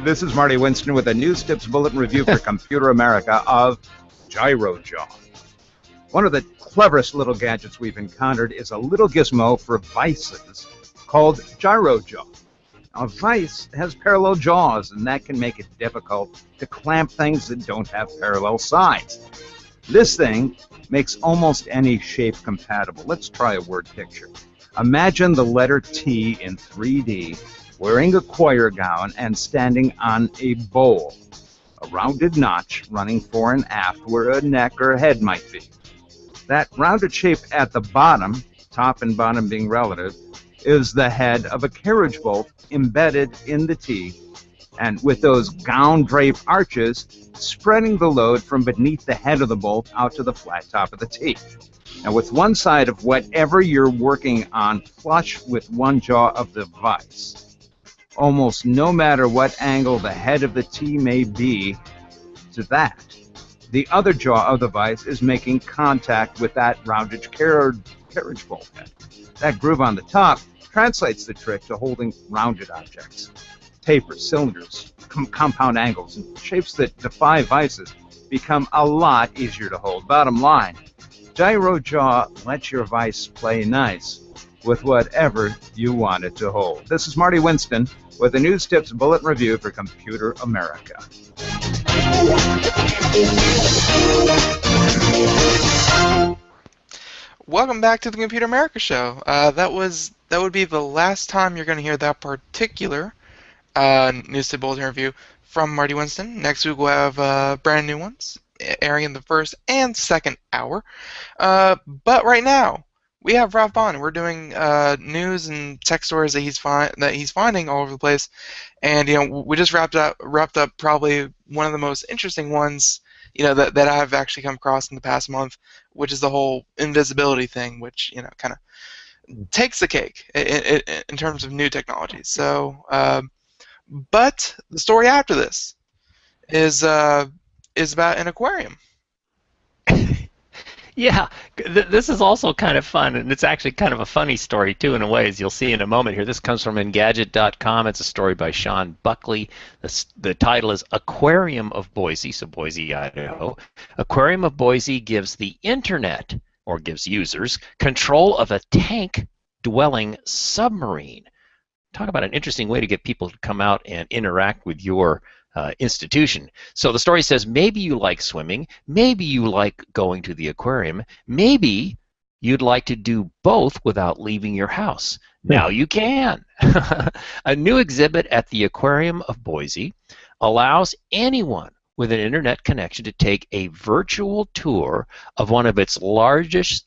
this is Marty Winston with a News Tips Bulletin Review for Computer America of GyroJaw. One of the cleverest little gadgets we've encountered is a little gizmo for vices called GyroJaw. Now, a vice has parallel jaws, and that can make it difficult to clamp things that don't have parallel sides. This thing makes almost any shape compatible. Let's try a word picture. Imagine the letter T in 3D, wearing a choir gown and standing on a bowl. A rounded notch running fore and aft where a neck or head might be. That rounded shape at the bottom, top and bottom being relative, is the head of a carriage bolt embedded in the T, and with those gown drape arches spreading the load from beneath the head of the bolt out to the flat top of the T. Now, with one side of whatever you're working on flush with one jaw of the vice, almost no matter what angle the head of the T may be to that, the other jaw of the vice is making contact with that rounded carriage bulkhead. That groove on the top translates the trick to holding rounded objects. Tapers, cylinders, compound angles, and shapes that defy vices become a lot easier to hold. Bottom line, Gyro Jaw lets your vice play nice with whatever you want it to hold. This is Marty Winston with the News Tips Bulletin Review for Computer America. Welcome back to the Computer America Show. That would be the last time you're going to hear that particular News Tip Bulletin Review from Marty Winston. Next week we'll have brand new ones airing in the first and second hour. But right now we have Ralph Bond. We're doing news and tech stories that he's finding all over the place, and we just wrapped up probably one of the most interesting ones that I've actually come across in the past month, which is the whole invisibility thing, which kind of takes the cake in terms of new technology. So, but the story after this is about an aquarium. Yeah, this is also kind of fun, and it's actually kind of a funny story, too, in a way, as you'll see in a moment here. This comes from Engadget.com. It's a story by Sean Buckley. The title is Aquarium of Boise, so Boise, Idaho. Aquarium of Boise gives the Internet, or gives users, control of a tank-dwelling submarine. Talk about an interesting way to get people to come out and interact with your institution. So the story says maybe you like swimming, maybe you like going to the aquarium, maybe you'd like to do both without leaving your house. Now you can. A new exhibit at the Aquarium of Boise allows anyone with an internet connection to take a virtual tour of one of its largest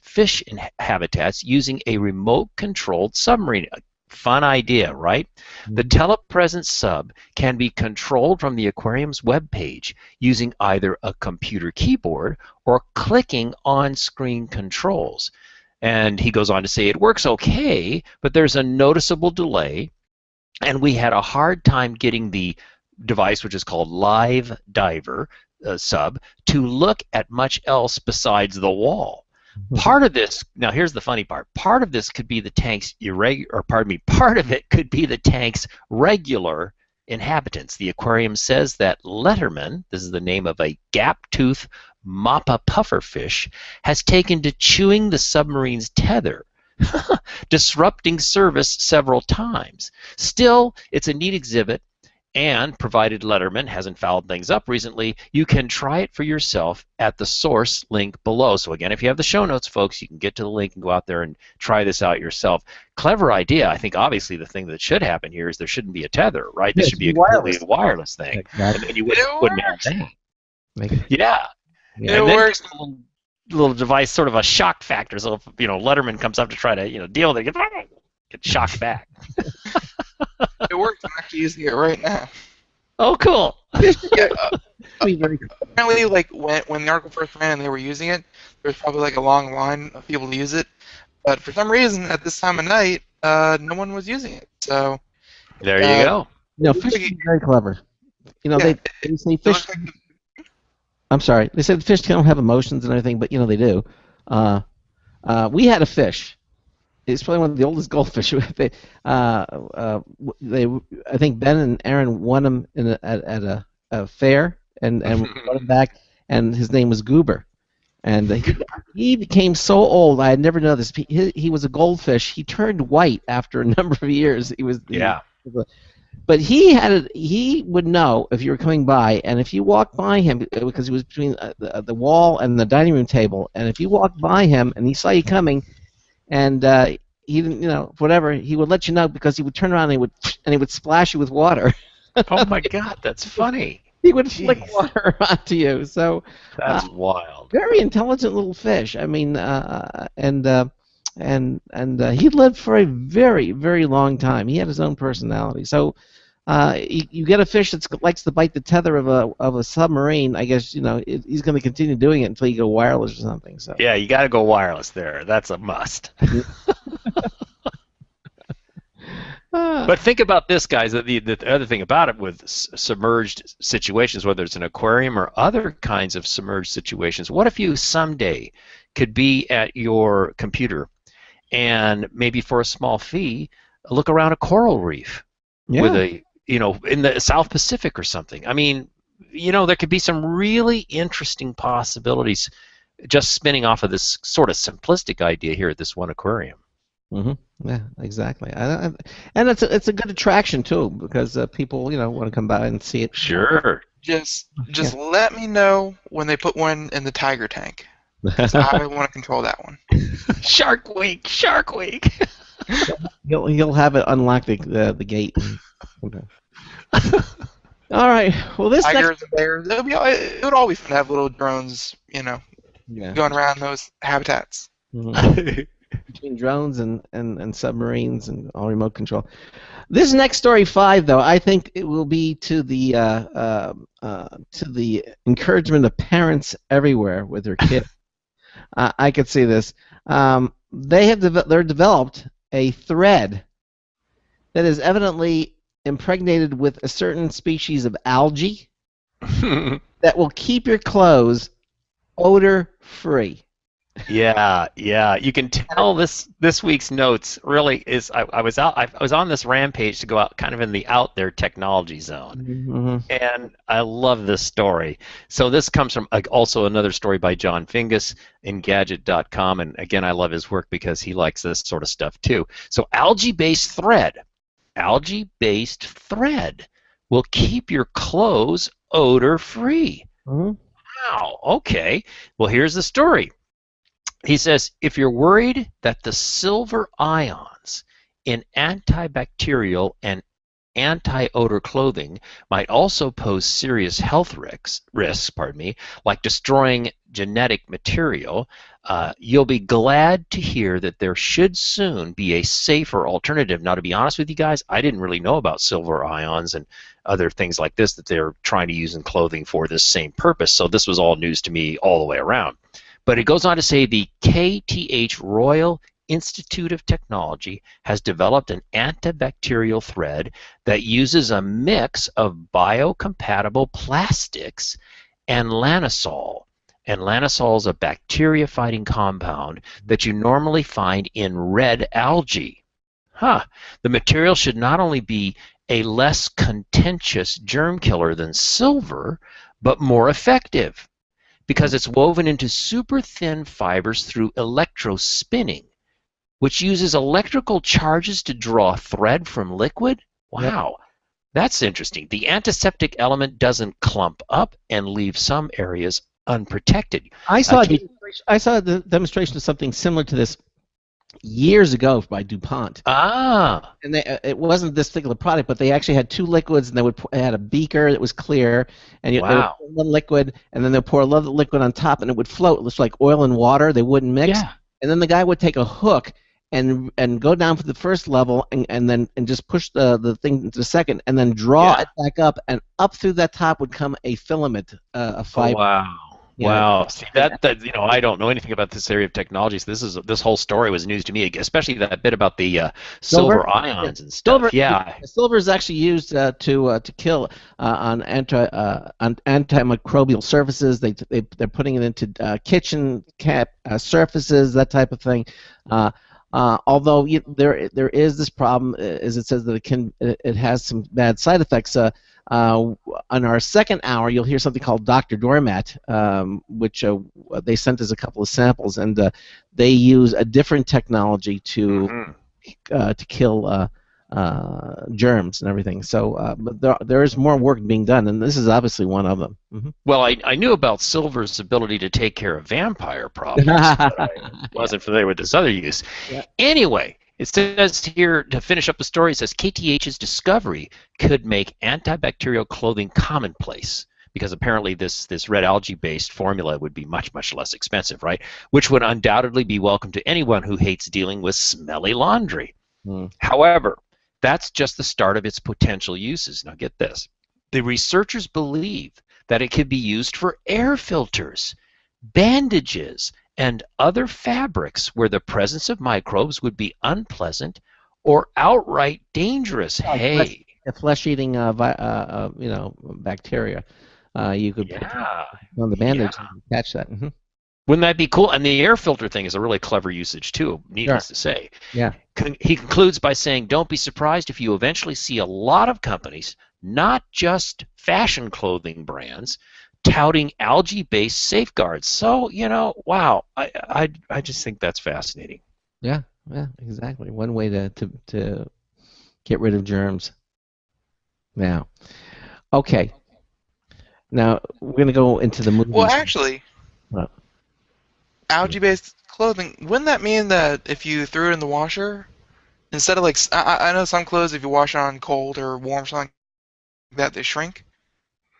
fish habitats using a remote-controlled submarine. Fun idea, right? The telepresence sub can be controlled from the aquarium's webpage using either a computer keyboard or clicking on-screen controls. And he goes on to say it works okay, but there's a noticeable delay, and we had a hard time getting the device, which is called Live Diver sub, to look at much else besides the wall. Part of this, now here's the funny part, part of this could be the tank's part of it could be the tank's regular inhabitants. The aquarium says that Letterman, this is the name of a gap-tooth mappa pufferfish, has taken to chewing the submarine's tether, disrupting service several times. Still, it's a neat exhibit, and provided Letterman hasn't fouled things up recently, you can try it for yourself at the source link below. So again, if you have the show notes, folks, you can get to the link and go out there and try this out yourself. Clever idea. I think obviously the thing that should happen here is there shouldn't be a tether, right? This should be a completely wireless thing. Exactly. And you wouldn't have that. Yeah. It works. Little device, sort of a shock factor. So if Letterman comes up to try to deal with it, get shocked back. It works. I'm actually using it right now. Oh, cool. Yeah, apparently, like when the article first ran and they were using it, there was probably like a long line of people to use it. But for some reason, at this time of night, no one was using it. So there you go. Fish are very clever. They say fish. I'm sorry. They said fish don't have emotions and everything, but they do. We had a fish. It's probably one of the oldest goldfish. I think Ben and Aaron won him at a fair and brought him back, and his name was Goober. And he became so old. I had never noticed. He was a goldfish. He turned white after a number of years. But he would know if you were coming by, and if you walked by him, because he was between the wall and the dining room table, and if you walked by him and he saw you coming, and he didn't, whatever, he would let you know because he would turn around and he would splash you with water. Oh my God, that's funny. He would flick water onto you. So that's wild. Very intelligent little fish. I mean, and he lived for a very, very long time. He had his own personality. So you get a fish that likes to bite the tether of a submarine. I guess he's going to continue doing it until you go wireless or something. So yeah, you got to go wireless there. That's a must. But think about this, guys. The other thing about it with submerged situations, whether it's an aquarium or other kinds of submerged situations, what if you someday could be at your computer, and maybe for a small fee, look around a coral reef with a, in the South Pacific or something. I mean, there could be some really interesting possibilities just spinning off of this sort of simplistic idea here at this one aquarium. Yeah, exactly. And it's a good attraction too, because people want to come by and see it. Sure. Just let me know when they put one in the tiger tank. I want to control that one. Shark Week. Shark Week. You'll have it unlock the gate. All right. Well, this tigers and bears. It would all be fun to have little drones, going around those habitats. Between drones and submarines and all remote control. This next story 5, though, I think it will be to the encouragement of parents everywhere with their kids. I could see this. They're developed a thread that is evidently impregnated with a certain species of algae that will keep your clothes odor-free. Yeah. You can tell this week's notes really is. I was on this rampage to go out kind of in the out there technology zone, and I love this story. So this comes from also another story by John Fingus in Gadget.com, and again I love his work because he likes this sort of stuff too. So algae-based thread will keep your clothes odor-free. Wow. Okay. Well, here's the story. He says, if you're worried that the silver ions in antibacterial and anti-odor clothing might also pose serious health risks, like destroying genetic material, you'll be glad to hear that there should soon be a safer alternative. Now, to be honest with you guys, I didn't really know about silver ions and other things like this that they're trying to use in clothing for this same purpose, so this was all news to me all the way around. But it goes on to say the KTH Royal Institute of Technology has developed an antibacterial thread that uses a mix of biocompatible plastics and lanosol. And lanosol is a bacteria-fighting compound that you normally find in red algae. The material should not only be a less contentious germ killer than silver, but more effective, because it's woven into super thin fibers through electrospinning, which uses electrical charges to draw thread from liquid. Wow, that's interesting. The antiseptic element doesn't clump up and leave some areas unprotected. I saw the demonstration of something similar to this years ago by DuPont. And it wasn't this particular product, but they actually had two liquids, and they had a beaker that was clear, and they would pour one liquid, and then they'd pour another liquid on top, and it would float. It was like oil and water. They wouldn't mix. And then the guy would take a hook and go down for the first level, and just push the thing into the second, and then draw it back up, and up through that top would come a filament, a fiber. Wow. Wow. See, that I don't know anything about this area of technology, so this whole story was news to me, especially that bit about the silver ions and stuff. Silver is actually used to kill on antimicrobial surfaces. They're putting it into kitchen surfaces, that type of thing. Although there is this problem, as it says that it has some bad side effects. On our second hour, you'll hear something called Dr. Doormat, which they sent us a couple of samples, and they use a different technology to kill germs and everything. So, but there is more work being done, and this is obviously one of them. Well, I knew about silver's ability to take care of vampire problems, but I wasn't familiar with this other use. Anyway. It says here, to finish up the story, it says KTH's discovery could make antibacterial clothing commonplace, because apparently this red algae-based formula would be much, much less expensive, right? Which would undoubtedly be welcome to anyone who hates dealing with smelly laundry. However, that's just the start of its potential uses. Now get this. The researchers believe that it could be used for air filters, bandages, and other fabrics where the presence of microbes would be unpleasant or outright dangerous. Flesh-eating, bacteria. You could put on the bandage and catch that. Wouldn't that be cool? And the air filter thing is a really clever usage too, needless to say. Yeah. He concludes by saying, don't be surprised if you eventually see a lot of companies, not just fashion clothing brands, touting algae-based safeguards. So, wow, I just think that's fascinating. Yeah, exactly. One way to get rid of germs. Now, okay. Now, we're going to go into the movies. Well, actually, What? algae-based clothing, wouldn't that mean that if you threw it in the washer, instead of like, I know some clothes, if you wash it on cold or warm, something like that, they shrink.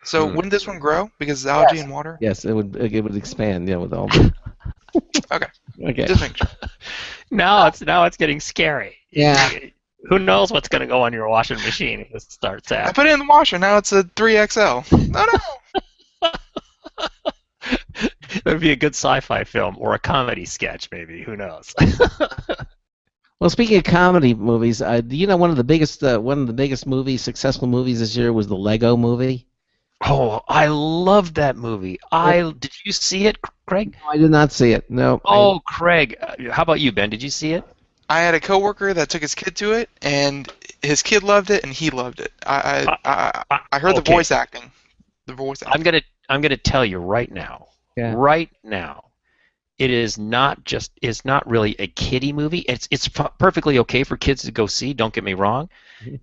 So wouldn't this one grow because it's algae and water? Yes, it would expand, with all the... Okay. Okay. Just make sure. Now it's getting scary. Yeah. Who knows what's going to go on your washing machine if it starts I out? put it in the washer, now it's a 3XL. No. That would be a good sci-fi film or a comedy sketch, maybe. Who knows? Well, speaking of comedy movies, do you know one of the biggest movies, successful movies this year was the Lego Movie? Oh, I loved that movie. Did you see it, Craig? No, I did not see it. No. Oh, Craig, how about you, Ben? Did you see it? I had a coworker that took his kid to it, and his kid loved it, and he loved it. I heard the okay. voice acting. The voice acting. I'm gonna tell you right now. Yeah. Right now, it is not just. It's not really a kiddie movie. It's perfectly okay for kids to go see. Don't get me wrong,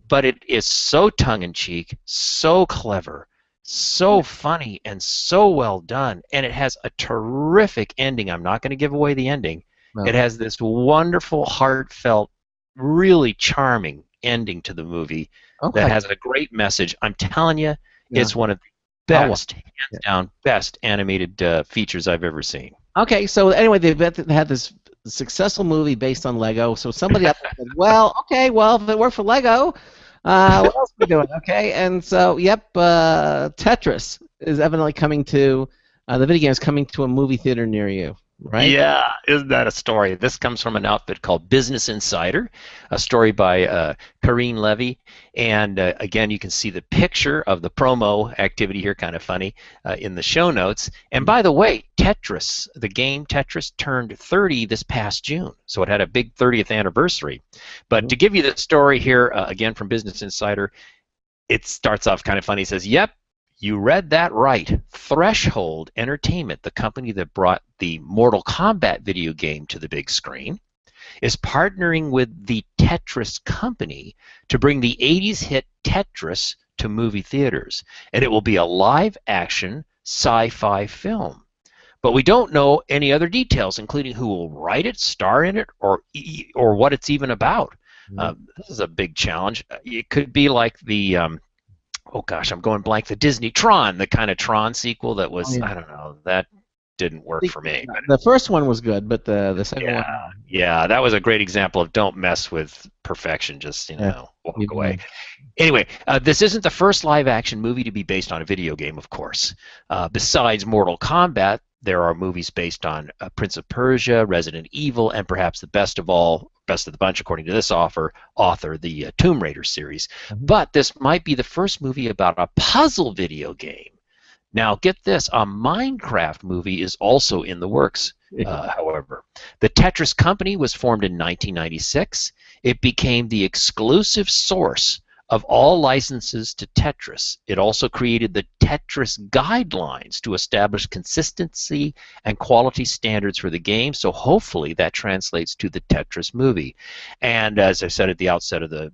but it is so tongue-in-cheek, so clever, so funny, and so well done. And it has a terrific ending. I'm not going to give away the ending. No. It has this wonderful, heartfelt, really charming ending to the movie that has a great message. I'm telling you, it's one of the best, hands down, best animated features I've ever seen. Okay, so anyway, they had this successful movie based on Lego. So somebody up there said, if it worked for Lego, what else are we doing? Okay, and so, Tetris is evidently coming to, the video game is coming to a movie theater near you, right? Yeah, isn't that a story? This comes from an outfit called Business Insider, a story by Karine Levy. And again, you can see the picture of the promo activity here, kind of funny, in the show notes. And by the way, Tetris, the game Tetris, turned 30 this past June. So it had a big 30th anniversary. But to give you the story here, again from Business Insider, it starts off kind of funny. It says, yep, you read that right. Threshold Entertainment, the company that brought the Mortal Kombat video game to the big screen, is partnering with the Tetris company to bring the 80s hit Tetris to movie theaters. And it will be a live-action sci-fi film. But we don't know any other details, including who will write it, star in it, or what it's even about. This is a big challenge. It could be like the... oh gosh, I'm going blank. The Disney Tron, the kind of Tron sequel that was, I don't know, that didn't work for me. The first one was good, but the second one... Yeah, that was a great example of don't mess with perfection, just, walk away. Anyway, this isn't the first live-action movie to be based on a video game, of course. Besides Mortal Kombat, there are movies based on Prince of Persia, Resident Evil, and perhaps the best of the bunch, according to this author, the Tomb Raider series. But this might be the first movie about a puzzle video game. Now, get this, a Minecraft movie is also in the works, however. The Tetris company was formed in 1996. It became the exclusive source of all licenses to Tetris. It also created the Tetris guidelines to establish consistency and quality standards for the game, so hopefully that translates to the Tetris movie. And as I said at the outset of the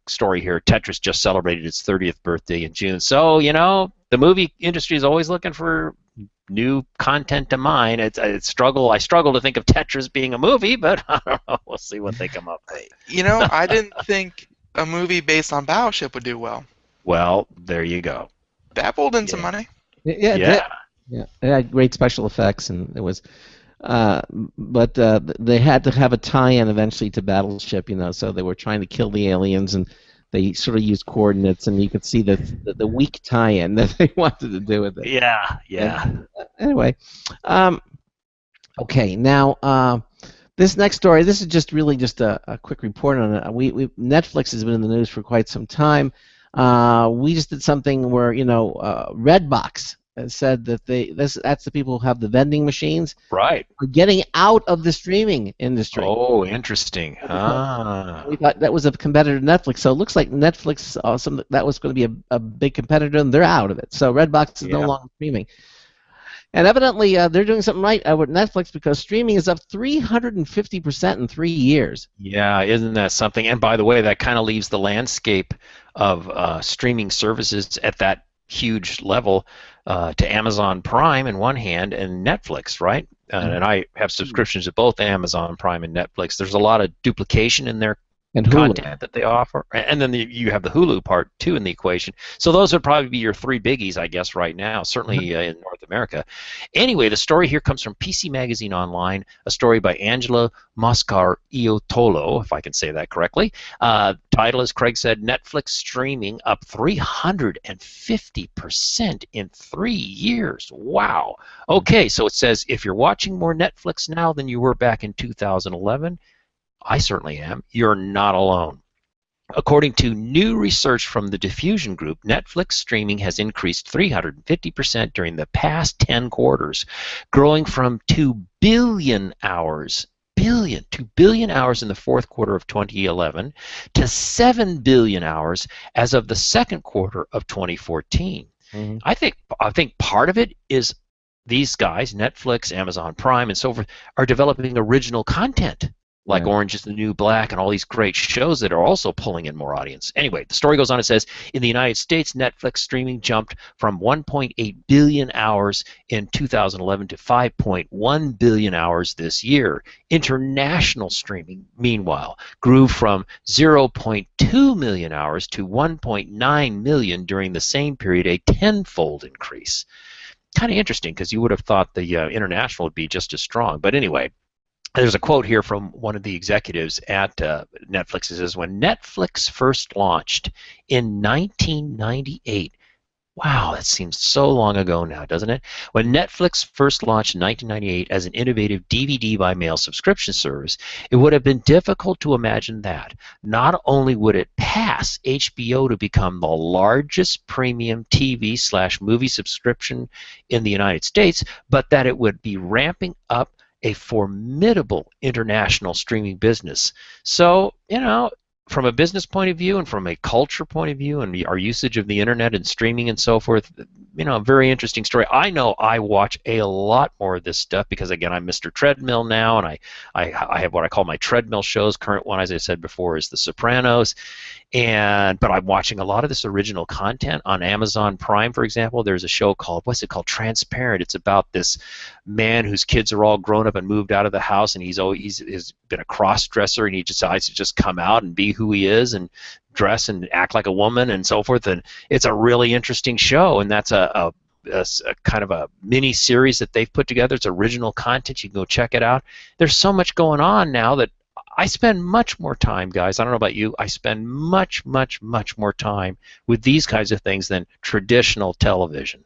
story here, Tetris just celebrated its 30th birthday in June. So, the movie industry is always looking for new content to mine. I struggle to think of Tetris being a movie, but I don't know. We'll see what they come up with. I didn't think a movie based on Battleship would do well. Well, there you go. That pulled in some money. Yeah. It had great special effects, and it was, but they had to have a tie-in eventually to Battleship, so they were trying to kill the aliens, and they sort of used coordinates, and you could see the weak tie-in that they wanted to do with it. Yeah. And, anyway, okay, now. This next story, this is just a quick report on it. Netflix has been in the news for quite some time. We just did something where, Redbox said that that's the people who have the vending machines Right. are getting out of the streaming industry. Oh, interesting. We thought that was a competitor to Netflix, so it looks like Netflix, that was going to be a big competitor, and they're out of it. So Redbox is no longer streaming. And evidently, they're doing something right with Netflix because streaming is up 350% in 3 years. Yeah, isn't that something? And by the way, that kind of leaves the landscape of streaming services at that huge level to Amazon Prime in one hand and Netflix, right? And I have subscriptions to both Amazon Prime and Netflix. There's a lot of duplication in their and Hulu. content that they offer, and then you have the Hulu part too in the equation. So those would probably be your three biggies, I guess, right now, certainly in North America. Anyway, the story here comes from PC Magazine Online, a story by Angela Mascariotolo, if I can say that correctly. Title, as Craig said, Netflix streaming up 350% in 3 years. Wow. Okay, so it says, if you're watching more Netflix now than you were back in 2011, I certainly am, you're not alone. According to new research from the Diffusion Group, Netflix streaming has increased 350% during the past 10 quarters, growing from 2 billion hours in the fourth quarter of 2011 to 7 billion hours as of the second quarter of 2014. Mm-hmm. I think part of it is these guys, Netflix, Amazon Prime, and so forth, are developing original content. Like Orange is the New Black and all these great shows that are also pulling in more audience. Anyway, the story goes on. It says, in the United States, Netflix streaming jumped from 1.8 billion hours in 2011 to 5.1 billion hours this year. International streaming, meanwhile, grew from 0.2 million hours to 1.9 million during the same period, a tenfold increase. Kind of interesting, because you would have thought the international would be just as strong. But anyway, there's a quote here from one of the executives at Netflix. It says, when Netflix first launched in 1998, wow, that seems so long ago now, doesn't it? When Netflix first launched in 1998 as an innovative DVD by mail subscription service, it would have been difficult to imagine that. Not only would it pass HBO to become the largest premium TV/movie subscription in the United States, but that it would be ramping up a formidable international streaming business. So, from a business point of view and from a culture point of view and our usage of the internet and streaming and so forth, a very interesting story. I know I watch a lot more of this stuff because, again, I'm Mr. Treadmill now, and I have what I call my treadmill shows. Current one, as I said before, is The Sopranos. But I'm watching a lot of this original content on Amazon Prime, for example. There's a show called, Transparent. It's about this man whose kids are all grown up and moved out of the house, and he's been a cross-dresser, and he decides to just come out and be who he is and dress and act like a woman and so forth. And it's a really interesting show, and that's a kind of a mini series that they've put together. It's original content. You can go check it out. There's so much going on now that I spend much more time, guys. I don't know about you. I spend much, much, much more time with these kinds of things than traditional television.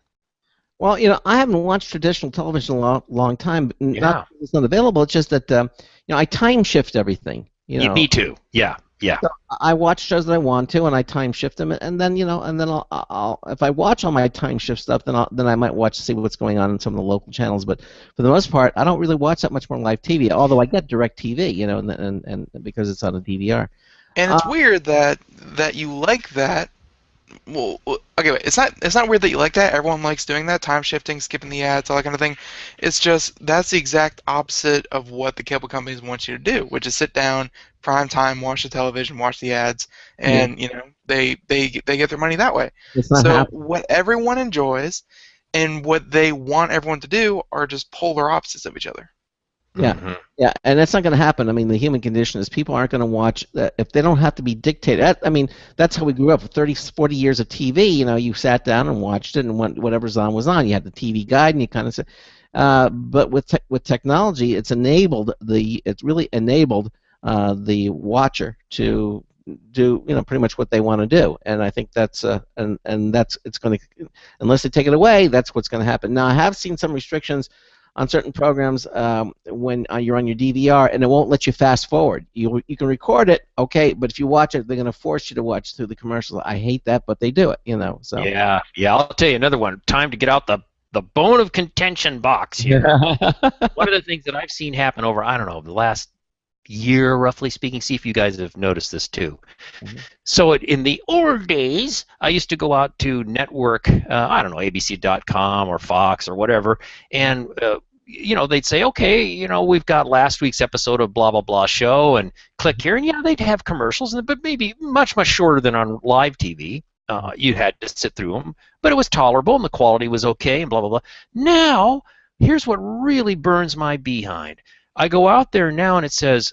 Well, I haven't watched traditional television in a long time. Not that it's not available. It's just that I time shift everything. Me too. Yeah. So I watch shows that I want to, and I time shift them, and then I'll if I watch all my time shift stuff, then I might see what's going on in some of the local channels. But for the most part, I don't really watch that much more live TV. Although I get DirecTV, and because it's on a DVR. And it's weird that you like that. Well, okay, wait. It's not weird that you like that. Everyone likes doing that, time shifting, skipping the ads, all that kind of thing. It's just that's the exact opposite of what the cable companies want you to do, which is sit down, prime time, watch the television, watch the ads, and they get their money that way. So what everyone enjoys and what they want everyone to do are just polar opposites of each other. Yeah, yeah, and that's not going to happen. I mean, the human condition is people aren't going to watch if they don't have to be dictated. I mean, that's how we grew up. For 30, 40 years of TV, you sat down and watched it, and whatever's on was on. You had the TV guide, and you kind of said. But with technology, it's really enabled the watcher to do pretty much what they want to do, and I think that's it's going to, unless they take it away, that's what's going to happen. Now, I have seen some restrictions on certain programs when you're on your DVR, and it won't let you fast forward. You can record it, okay, but if you watch it, they're going to force you to watch through the commercials. I hate that, but they do it, So yeah. I'll tell you another one. Time to get out the the bone of contention box here. One of the things that I've seen happen over, I don't know, the last year, roughly speaking, see if you guys have noticed this too. So in the old days, I used to go out to network, I don't know, ABC.com or Fox or whatever, and you know, they'd say, okay, you know, we've got last week's episode of blah, blah, blah show, and click here, and yeah, they'd have commercials, but maybe much, much shorter than on live TV. You had to sit through them, but it was tolerable, and the quality was okay, and blah, blah, blah. Now, here's what really burns my behind. I go out there now, and it says,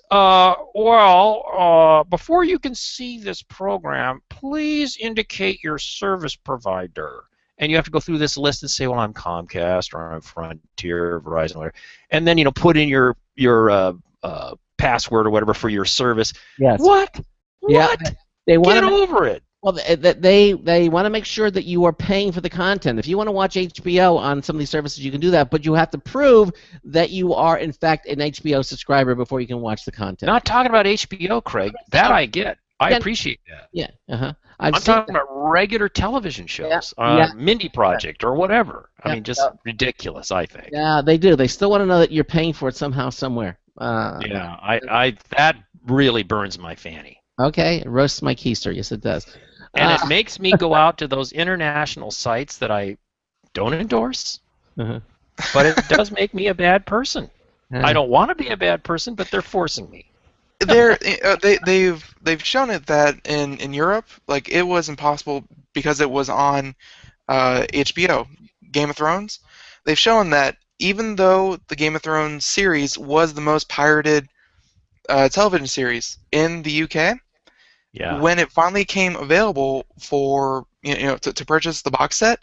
before you can see this program, please indicate your service provider. And you have to go through this list and say, well, I'm Comcast, or I'm Frontier, Verizon, whatever. And then, you know, put in your password or whatever for your service. Yes. What? Yeah. What? They want Get over it. Well, they want to make sure that you are paying for the content. If you want to watch HBO on some of these services, you can do that, but you have to prove that you are, in fact, an HBO subscriber before you can watch the content. Not talking about HBO, Craig. That I get. I appreciate that. Yeah. I'm talking about regular television shows, Mindy Project or whatever. I mean, just ridiculous, I think. Yeah, they do. They still want to know that you're paying for it somehow, somewhere. That really burns my fanny. Okay, it roasts my keister. Yes, it does. And it makes me go out to those international sites that I don't endorse, but it does make me a bad person. I don't want to be a bad person, but they're forcing me. They've shown it that in Europe, like, it was impossible because it was on HBO, Game of Thrones. They've shown that even though the Game of Thrones series was the most pirated television series in the UK, when it finally came available for to purchase the box set,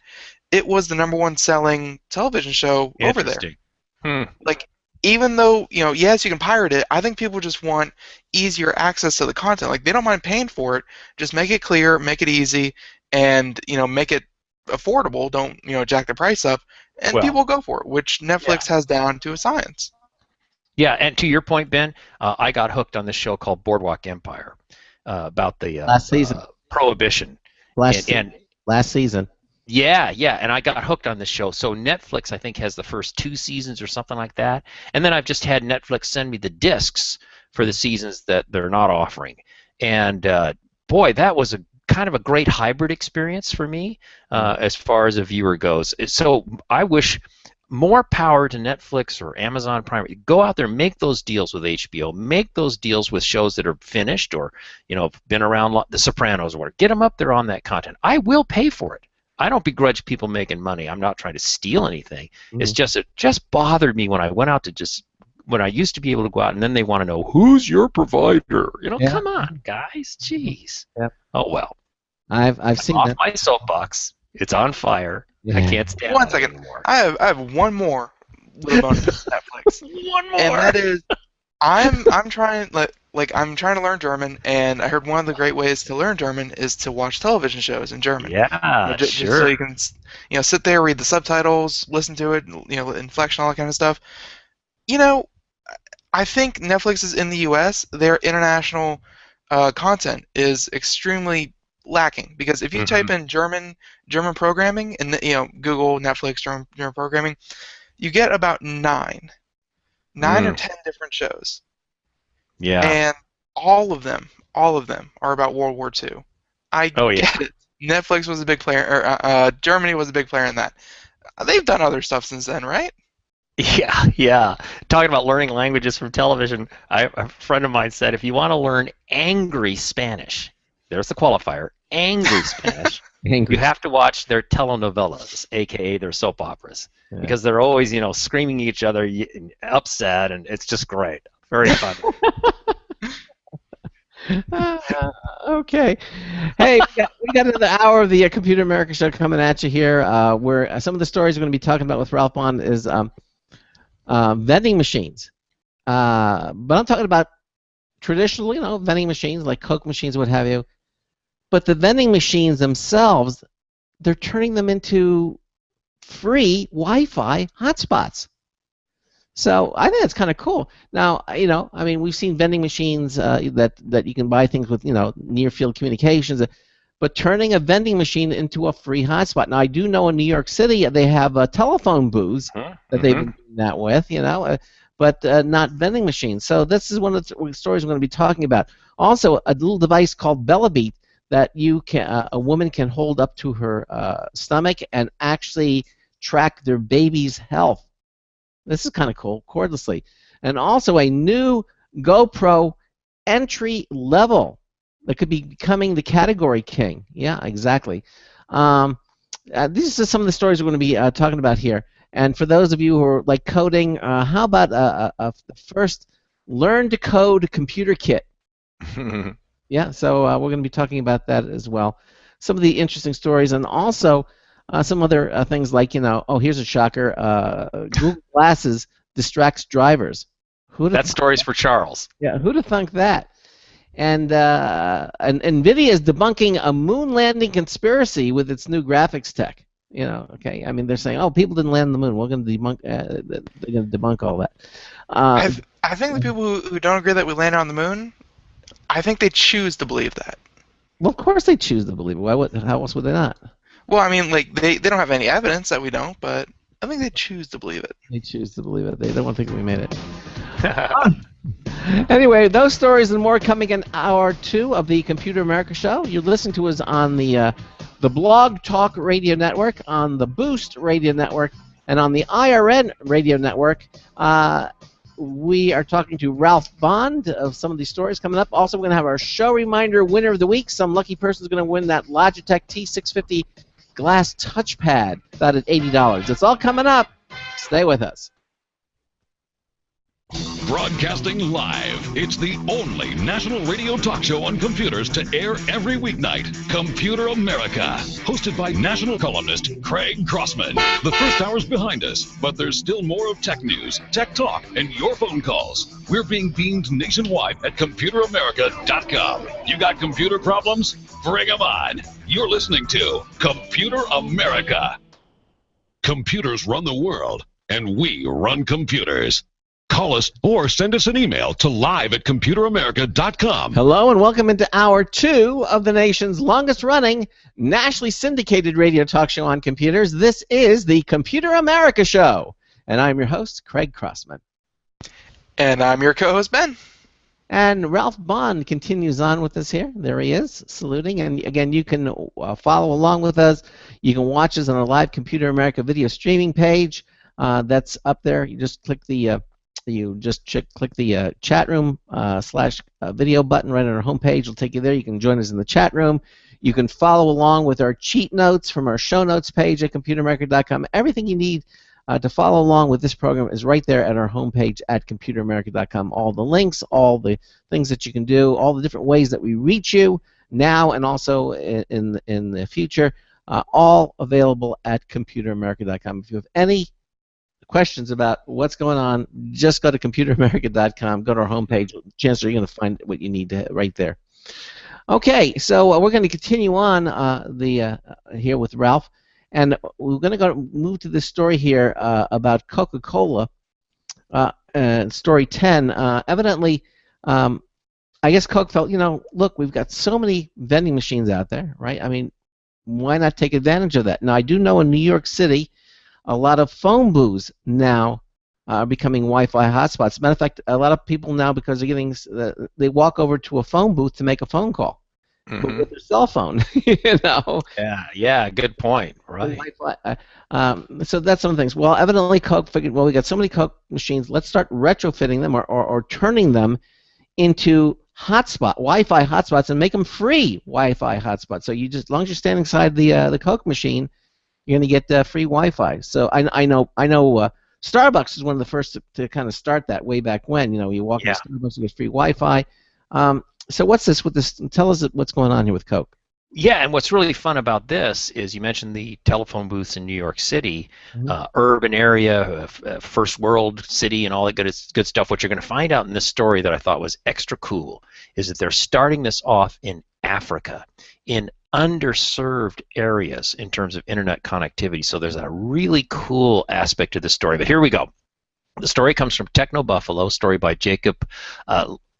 it was the #1 selling television show over there. Like, even though, yes, you can pirate it, I think people just want easier access to the content. Like, they don't mind paying for it. Just make it clear, make it easy, and, make it affordable. Don't, jack the price up, and people go for it, which Netflix has down to a science. Yeah, and to your point, Ben, I got hooked on this show called Boardwalk Empire about the last season Prohibition. Last season. Yeah, and I got hooked on this show. So Netflix, I think, has the first 2 seasons or something like that. And then I've just had Netflix send me the discs for the seasons that they're not offering. And, boy, that was a kind of a great hybrid experience for me as far as a viewer goes. So I wish more power to Netflix or Amazon Prime. Go out there, make those deals with HBO, make those deals with shows that are finished or, been around, The Sopranos or whatever. Get them up there on that content. I will pay for it. I don't begrudge people making money. I'm not trying to steal anything. It's just, it just bothered me when I went out to when I used to be able to go out and then they want to know, who's your provider? Come on, guys. Jeez. Yep. Oh, well. I've seen off that. my soapbox. It's on fire. I can't stand One it second. anymore. I have one more little bonus with Netflix. One more. And that is, I'm trying I'm trying to learn German, and I heard one of the great ways to learn German is to watch television shows in German. Yeah, just so you can, sit there, read the subtitles, listen to it, inflection, all that kind of stuff. I think Netflix is in the U.S. Their international content is extremely lacking, because if you type in German programming and Google Netflix German programming, you get about 9 or 10 different shows. Yeah. And all of them are about World War II. Get it. Netflix was a big player, or Germany was a big player in that. They've done other stuff since then, right? Yeah. Talking about learning languages from television, a friend of mine said, if you want to learn angry Spanish, there's the qualifier, angry Spanish, you have to watch their telenovelas, a.k.a. their soap operas, because they're always, screaming at each other, upset, and it's just great. Very fun. Okay. Hey, we got another hour of the Computer America Show coming at you here. Where some of the stories we're going to be talking about with Ralph Bond is vending machines. But I'm talking about traditional, vending machines like Coke machines, what have you. But the vending machines themselves, they're turning them into free Wi-Fi hotspots. So I think that's kind of cool. Now, we've seen vending machines that you can buy things with, near field communications. but turning a vending machine into a free hotspot. Now, I do know in New York City they have telephone booths that they've been doing that with, but not vending machines. So this is one of the stories we're going to be talking about. Also, a little device called Bellabeat that a woman can hold up to her stomach and actually track their baby's health. This is kind of cool, cordlessly. And also a new GoPro entry level that could be becoming the category king. Yeah, exactly. These are some of the stories we're going to be talking about here. And for those of you who are like coding, how about the first Learn to Code computer kit? Yeah, so we're going to be talking about that as well. Some of the interesting stories, and also some other things like, oh, here's a shocker, Google Glasses distracts drivers. That story's for Charles. Yeah, who'd have thunk that? And NVIDIA is debunking a moon landing conspiracy with its new graphics tech. Okay. I mean, they're saying, oh, people didn't land on the moon. We're going to debunk. They're going to debunk all that. I think the people who don't agree that we landed on the moon, I think they choose to believe that. Well, of course they choose to believe it. How else would they not? Well, I mean, like they don't have any evidence that we don't, but I think they choose to believe it. They choose to believe it. They don't want to think we made it. Anyway, those stories and more coming in hour 2 of the Computer America Show. You're listening to us on the Blog Talk Radio Network, on the Boost Radio Network, and on the IRN Radio Network. We are talking to Ralph Bond of some of these stories coming up. Also, we're going to have our show reminder winner of the week. Some lucky person is going to win that Logitech T650 glass touchpad, about at $80. It's all coming up. Stay with us. Broadcasting live, it's the only national radio talk show on computers to air every weeknight. Computer America, hosted by national columnist Craig Crossman. The first hour's behind us, but there's still more of tech news, tech talk, and your phone calls. We're being beamed nationwide at ComputerAmerica.com. You got computer problems? Bring them on. You're listening to Computer America. Computers run the world, and we run computers. Call us or send us an email to live@computeramerica.com. Hello and welcome into hour 2 of the nation's longest-running, nationally syndicated radio talk show on computers. This is the Computer America Show, and I'm your host, Craig Crossman. And I'm your co-host, Ben. And Ralph Bond continues on with us here. There he is, saluting. And again, you can follow along with us. You can watch us on our live Computer America video streaming page. That's up there. You just click the click the chat room / video button right on our homepage. It'll take you there. You can join us in the chat room. You can follow along with our cheat notes from our show notes page at ComputerAmerica.com. Everything you need to follow along with this program is right there at our homepage at ComputerAmerica.com. All the links, all the things that you can do, all the different ways that we reach you now and also in the future, all available at ComputerAmerica.com. If you have any questions about what's going on, just go to ComputerAmerica.com, go to our homepage. Chances are you're going to find what you need right there. Okay, so we're going to continue on here with Ralph, and we're going to move to this story here about Coca-Cola, story 10. Evidently, I guess Coke felt, look, we've got so many vending machines out there, right? I mean, why not take advantage of that? Now, I do know in New York City, a lot of phone booths now are becoming Wi-Fi hotspots. As a matter of fact, a lot of people now, because they're getting, they walk over to a phone booth to make a phone call with their cell phone. Yeah, good point. Right. So that's some of the things. Well, evidently Coke figured, well, we got so many Coke machines, let's start retrofitting them or turning them into Wi-Fi hotspots and make them free Wi-Fi hotspots. So you just, as long as you're standing inside the Coke machine, you're going to get free Wi-Fi. So I know Starbucks is one of the first to kind of start that way back when. You walk into Starbucks, you get free Wi-Fi. So what's this with this? Tell us what's going on here with Coke. Yeah, and what's really fun about this is you mentioned the telephone booths in New York City, urban area, first world city, and all that good stuff. What you're going to find out in this story that I thought was extra cool is that they're starting this off in Africa, in underserved areas in terms of internet connectivity. So there's a really cool aspect to this story. But here we go. The story comes from Techno Buffalo, story by Jacob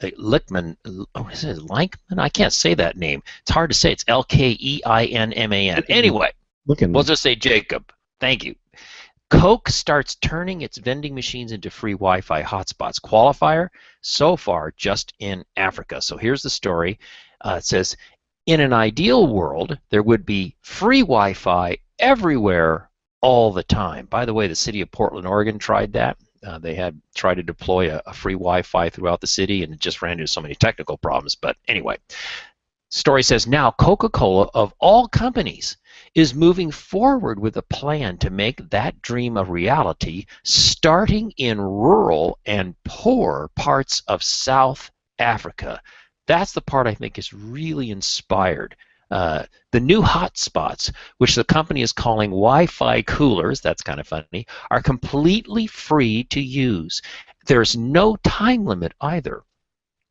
Lichtman. Oh, is it Linkman? I can't say that name. It's hard to say. It's L-K-E-I-N-M-A-N. Anyway, we'll just say Jacob. Thank you. Coke starts turning its vending machines into free Wi-Fi hotspots. Qualifier, so far just in Africa. So here's the story. It says, in an ideal world, there would be free Wi-Fi everywhere all the time. By the way, the city of Portland, Oregon tried that. They had tried to deploy a free Wi-Fi throughout the city, and it just ran into so many technical problems. But anyway, story says now Coca-Cola, of all companies, is moving forward with a plan to make that dream a reality, starting in rural and poor parts of South Africa. That's the part I think is really inspired. The new hotspots, which the company is calling Wi-Fi coolers, that's kind of funny, are completely free to use. There's no time limit either.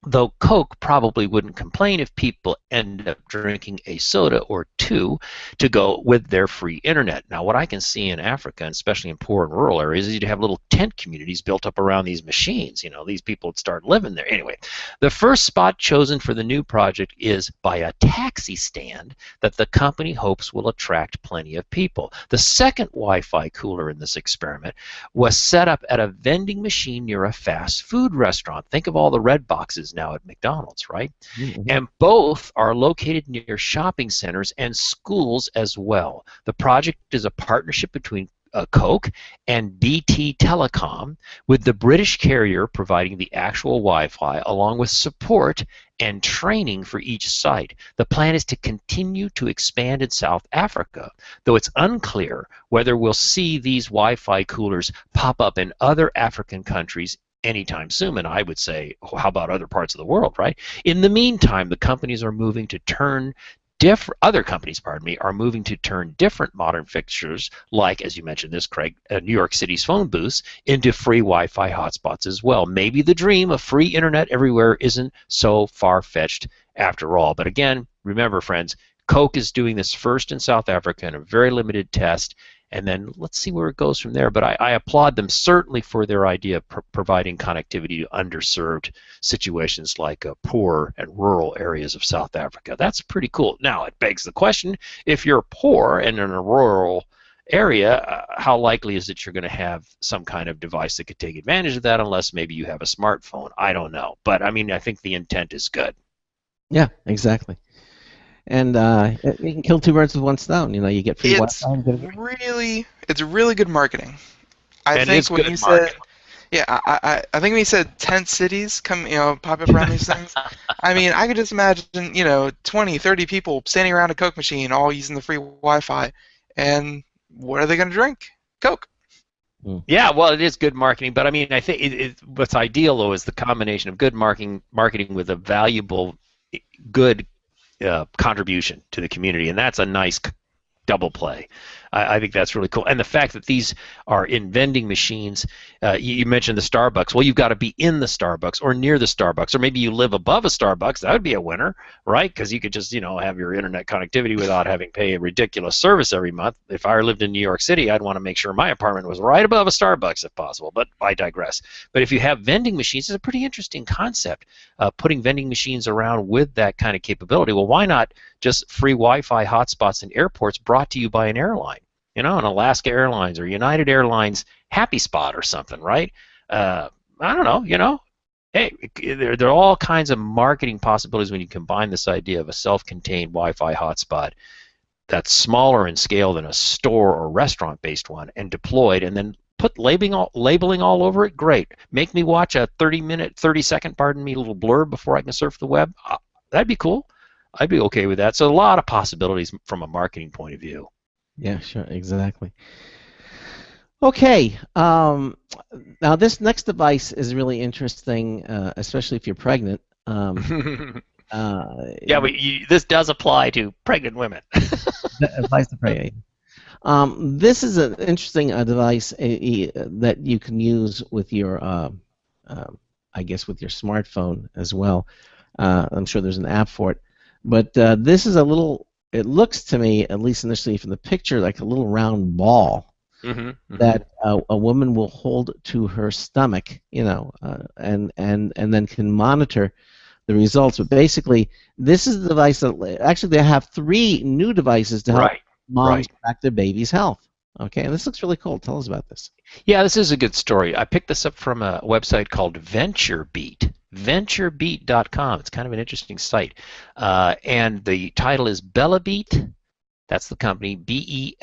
Though Coke probably wouldn't complain if people end up drinking a soda or two to go with their free internet. Now, what I can see in Africa, and especially in poor and rural areas, is you'd have little tent communities built up around these machines. You know, these people would start living there. Anyway, the first spot chosen for the new project is by a taxi stand that the company hopes will attract plenty of people. The second Wi-Fi cooler in this experiment was set up at a vending machine near a fast food restaurant. Think of all the red boxes now at McDonald's, right? Mm-hmm. And both are located near shopping centers and schools as well. The project is a partnership between Coke and BT Telecom, with the British carrier providing the actual Wi-Fi along with support and training for each site. The plan is to continue to expand in South Africa, though it's unclear whether we'll see these Wi-Fi coolers pop up in other African countries anytime soon. And I would say, oh, how about other parts of the world, right? In the meantime, the companies are moving to turn other companies, are moving to turn different modern fixtures, like, as you mentioned this, Craig, New York City's phone booths, into free Wi-Fi hotspots as well. Maybe the dream of free internet everywhere isn't so far-fetched after all. But again, remember, friends, Coke is doing this first in South Africa in a very limited test, and then let's see where it goes from there. But I applaud them certainly for their idea of providing connectivity to underserved situations like poor and rural areas of South Africa. That's pretty cool. Now, it begs the question, if you're poor and in a rural area, how likely is it you're going to have some kind of device that could take advantage of that, unless maybe you have a smartphone? I don't know. But, I mean, I think the intent is good. Yeah, exactly. And you can kill two birds with one stone. You know, you get free Wi-Fi. It's really good marketing. I think when you said, I think when you said tent cities pop up around these things, I mean, I could just imagine, 20, 30 people standing around a Coke machine, all using the free Wi-Fi, and what are they going to drink? Coke. Yeah, well, it is good marketing, but I mean, I think what's ideal though is the combination of good marketing with a valuable, good contribution to the community, and that's a nice double play. I think that's really cool. And the fact that these are in vending machines, you mentioned the Starbucks. Well, you've got to be in the Starbucks or near the Starbucks, or maybe you live above a Starbucks. That would be a winner, right? Because you could just, have your internet connectivity without having to pay a ridiculous service every month. If I lived in New York City, I'd want to make sure my apartment was right above a Starbucks if possible, but I digress. But if you have vending machines, it's a pretty interesting concept, putting vending machines around with that kind of capability. Well, why not just free Wi-Fi hotspots in airports brought to you by an airline? An Alaska Airlines or United Airlines Happy Spot or something, right? I don't know, Hey, there are all kinds of marketing possibilities when you combine this idea of a self-contained Wi-Fi hotspot that's smaller in scale than a store or restaurant-based one and deployed, and then put labeling all over it. Great. Make me watch a 30-second, little blurb before I can surf the web. That'd be cool. I'd be okay with that. So a lot of possibilities from a marketing point of view. Yeah, sure, exactly. Okay, now this next device is really interesting, especially if you're pregnant. Yeah, but this does apply to pregnant women. Applies to pregnant. This is an interesting device that you can use with your, I guess, with your smartphone as well. I'm sure there's an app for it, but this is a little. It looks to me, at least initially from the picture, like a little round ball. that a woman will hold to her stomach, and then can monitor the results. But basically, this is the device that actually they have 3 new devices to help moms track their baby's health. Okay, and this looks really cool. Tell us about this. Yeah, this is a good story. I picked this up from a website called VentureBeat. VentureBeat.com. It's kind of an interesting site. And the title is BellaBeat. That's the company, BellaBeat,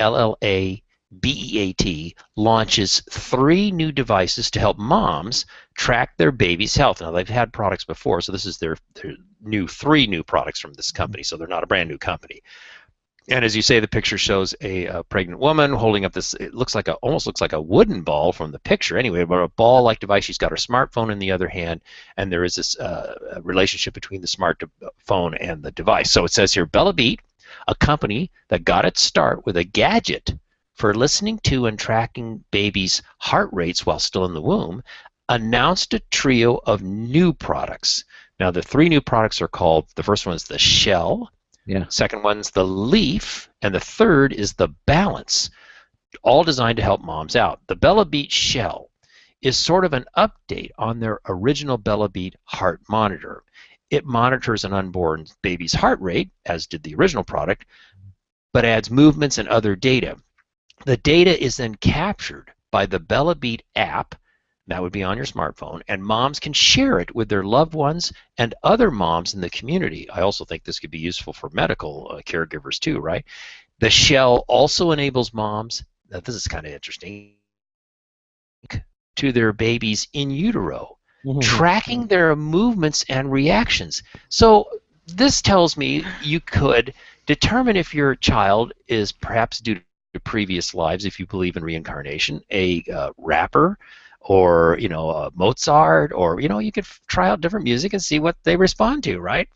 launches 3 new devices to help moms track their baby's health. Now, they've had products before, so this is their 3 new products from this company, so they're not a brand new company. And as you say, the picture shows a pregnant woman holding up this, it almost looks like a wooden ball from the picture anyway, but a ball-like device. She's got her smartphone in the other hand, and there is this relationship between the smartphone and the device. So it says here, BellaBeat, a company that got its start with a gadget for listening to and tracking babies' heart rates while still in the womb, announced a trio of new products. Now, the 3 new products are called, the first one is the Shell, second one's the Leaf, and the third is the Balance, all designed to help moms out. The BellaBeat Shell is sort of an update on their original BellaBeat heart monitor. It monitors an unborn baby's heart rate, as did the original product, but adds movements and other data. The data is then captured by the BellaBeat app, that would be on your smartphone, and moms can share it with their loved ones and other moms in the community. I also think this could be useful for medical caregivers too, right? The Shell also enables moms, now this is kind of interesting, to their babies in utero, tracking their movements and reactions. So this tells me you could determine if your child is perhaps due to previous lives, if you believe in reincarnation, a rapper, or Mozart, or you could try out different music and see what they respond to, right?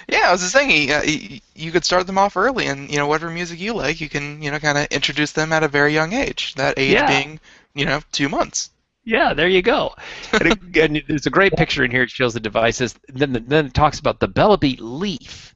Yeah, I was just saying, you could start them off early, and whatever music you like, you can kind of introduce them at a very young age. That age being 2 months. Yeah, there you go. And there's a great picture in here. It shows the devices. Then it talks about the BellaBeat Leaf.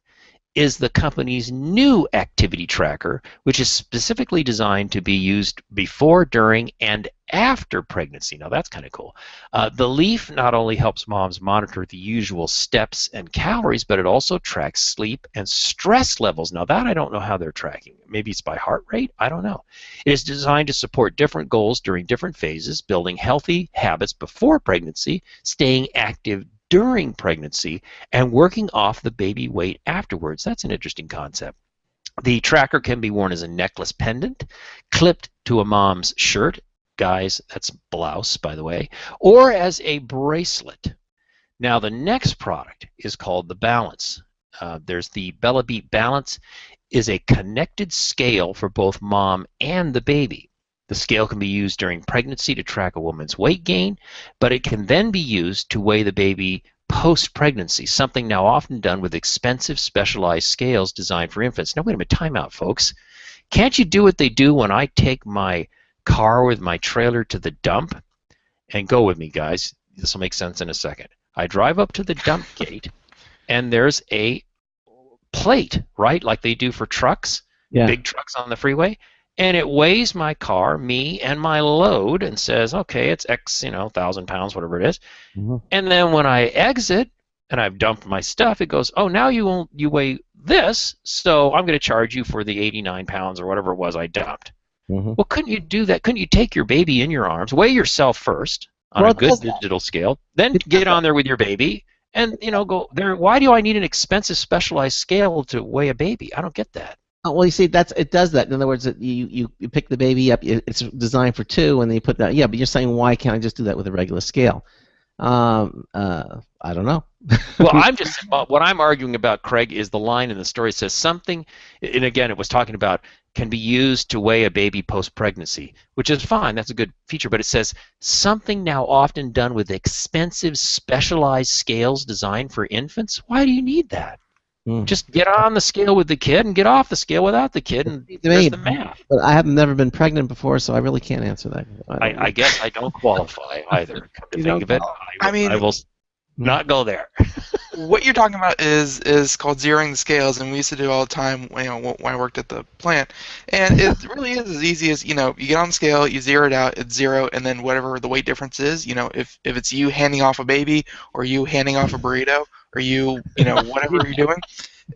Is the company's new activity tracker, which is specifically designed to be used before, during, and after pregnancy. Now that's kind of cool. The Leaf not only helps moms monitor the usual steps and calories, but it also tracks sleep and stress levels. Now that I don't know how they're tracking. Maybe it's by heart rate? I don't know. It is designed to support different goals during different phases, building healthy habits before pregnancy, staying active during pregnancy, and working off the baby weight afterwards. That's an interesting concept. The tracker can be worn as a necklace pendant, clipped to a mom's shirt, guys, that's blouse, by the way, or as a bracelet. Now, the next product is called the Balance. There's the BellaBeat Balance, is a connected scale for both mom and the baby. The scale can be used during pregnancy to track a woman's weight gain, but it can then be used to weigh the baby post-pregnancy, something now often done with expensive specialized scales designed for infants. Now, wait a minute, time out, folks. Can't you do what they do when I take my car with my trailer to the dump? And go with me, guys. This will make sense in a second. I drive up to the dump gate, and there's a plate, right, like they do for trucks, big trucks on the freeway. And it weighs my car, me, and my load, and says, okay, it's X, 1,000 pounds, whatever it is. And then when I exit and I've dumped my stuff, it goes, oh, now you weigh this, so I'm going to charge you for the 89 pounds or whatever it was I dumped. Well, couldn't you do that? Couldn't you take your baby in your arms, weigh yourself first on a good digital scale, then get on there with your baby, and go there? Why do I need an expensive specialized scale to weigh a baby? I don't get that. Oh, well, you see, it does that. In other words, you pick the baby up. It's designed for 2, and then you put that. Yeah, but you're saying, why can't I just do that with a regular scale? I don't know. Well, what I'm arguing about, Craig, is the line in the story says something, and again, it was talking about can be used to weigh a baby post-pregnancy, which is fine. That's a good feature, but it says something now often done with expensive specialized scales designed for infants. Why do you need that? Just get on the scale with the kid and get off the scale without the kid, and there's the math. But I have never been pregnant before, so I really can't answer that. I guess I don't qualify either. Come to think of it, I will not go there. what you're talking about is called zeroing the scales, and we used to do it all the time when I worked at the plant. And it really is as easy as, you get on the scale, you zero it out, it's 0, and then whatever the weight difference is, if it's you handing off a baby or you handing off a burrito or whatever you're doing,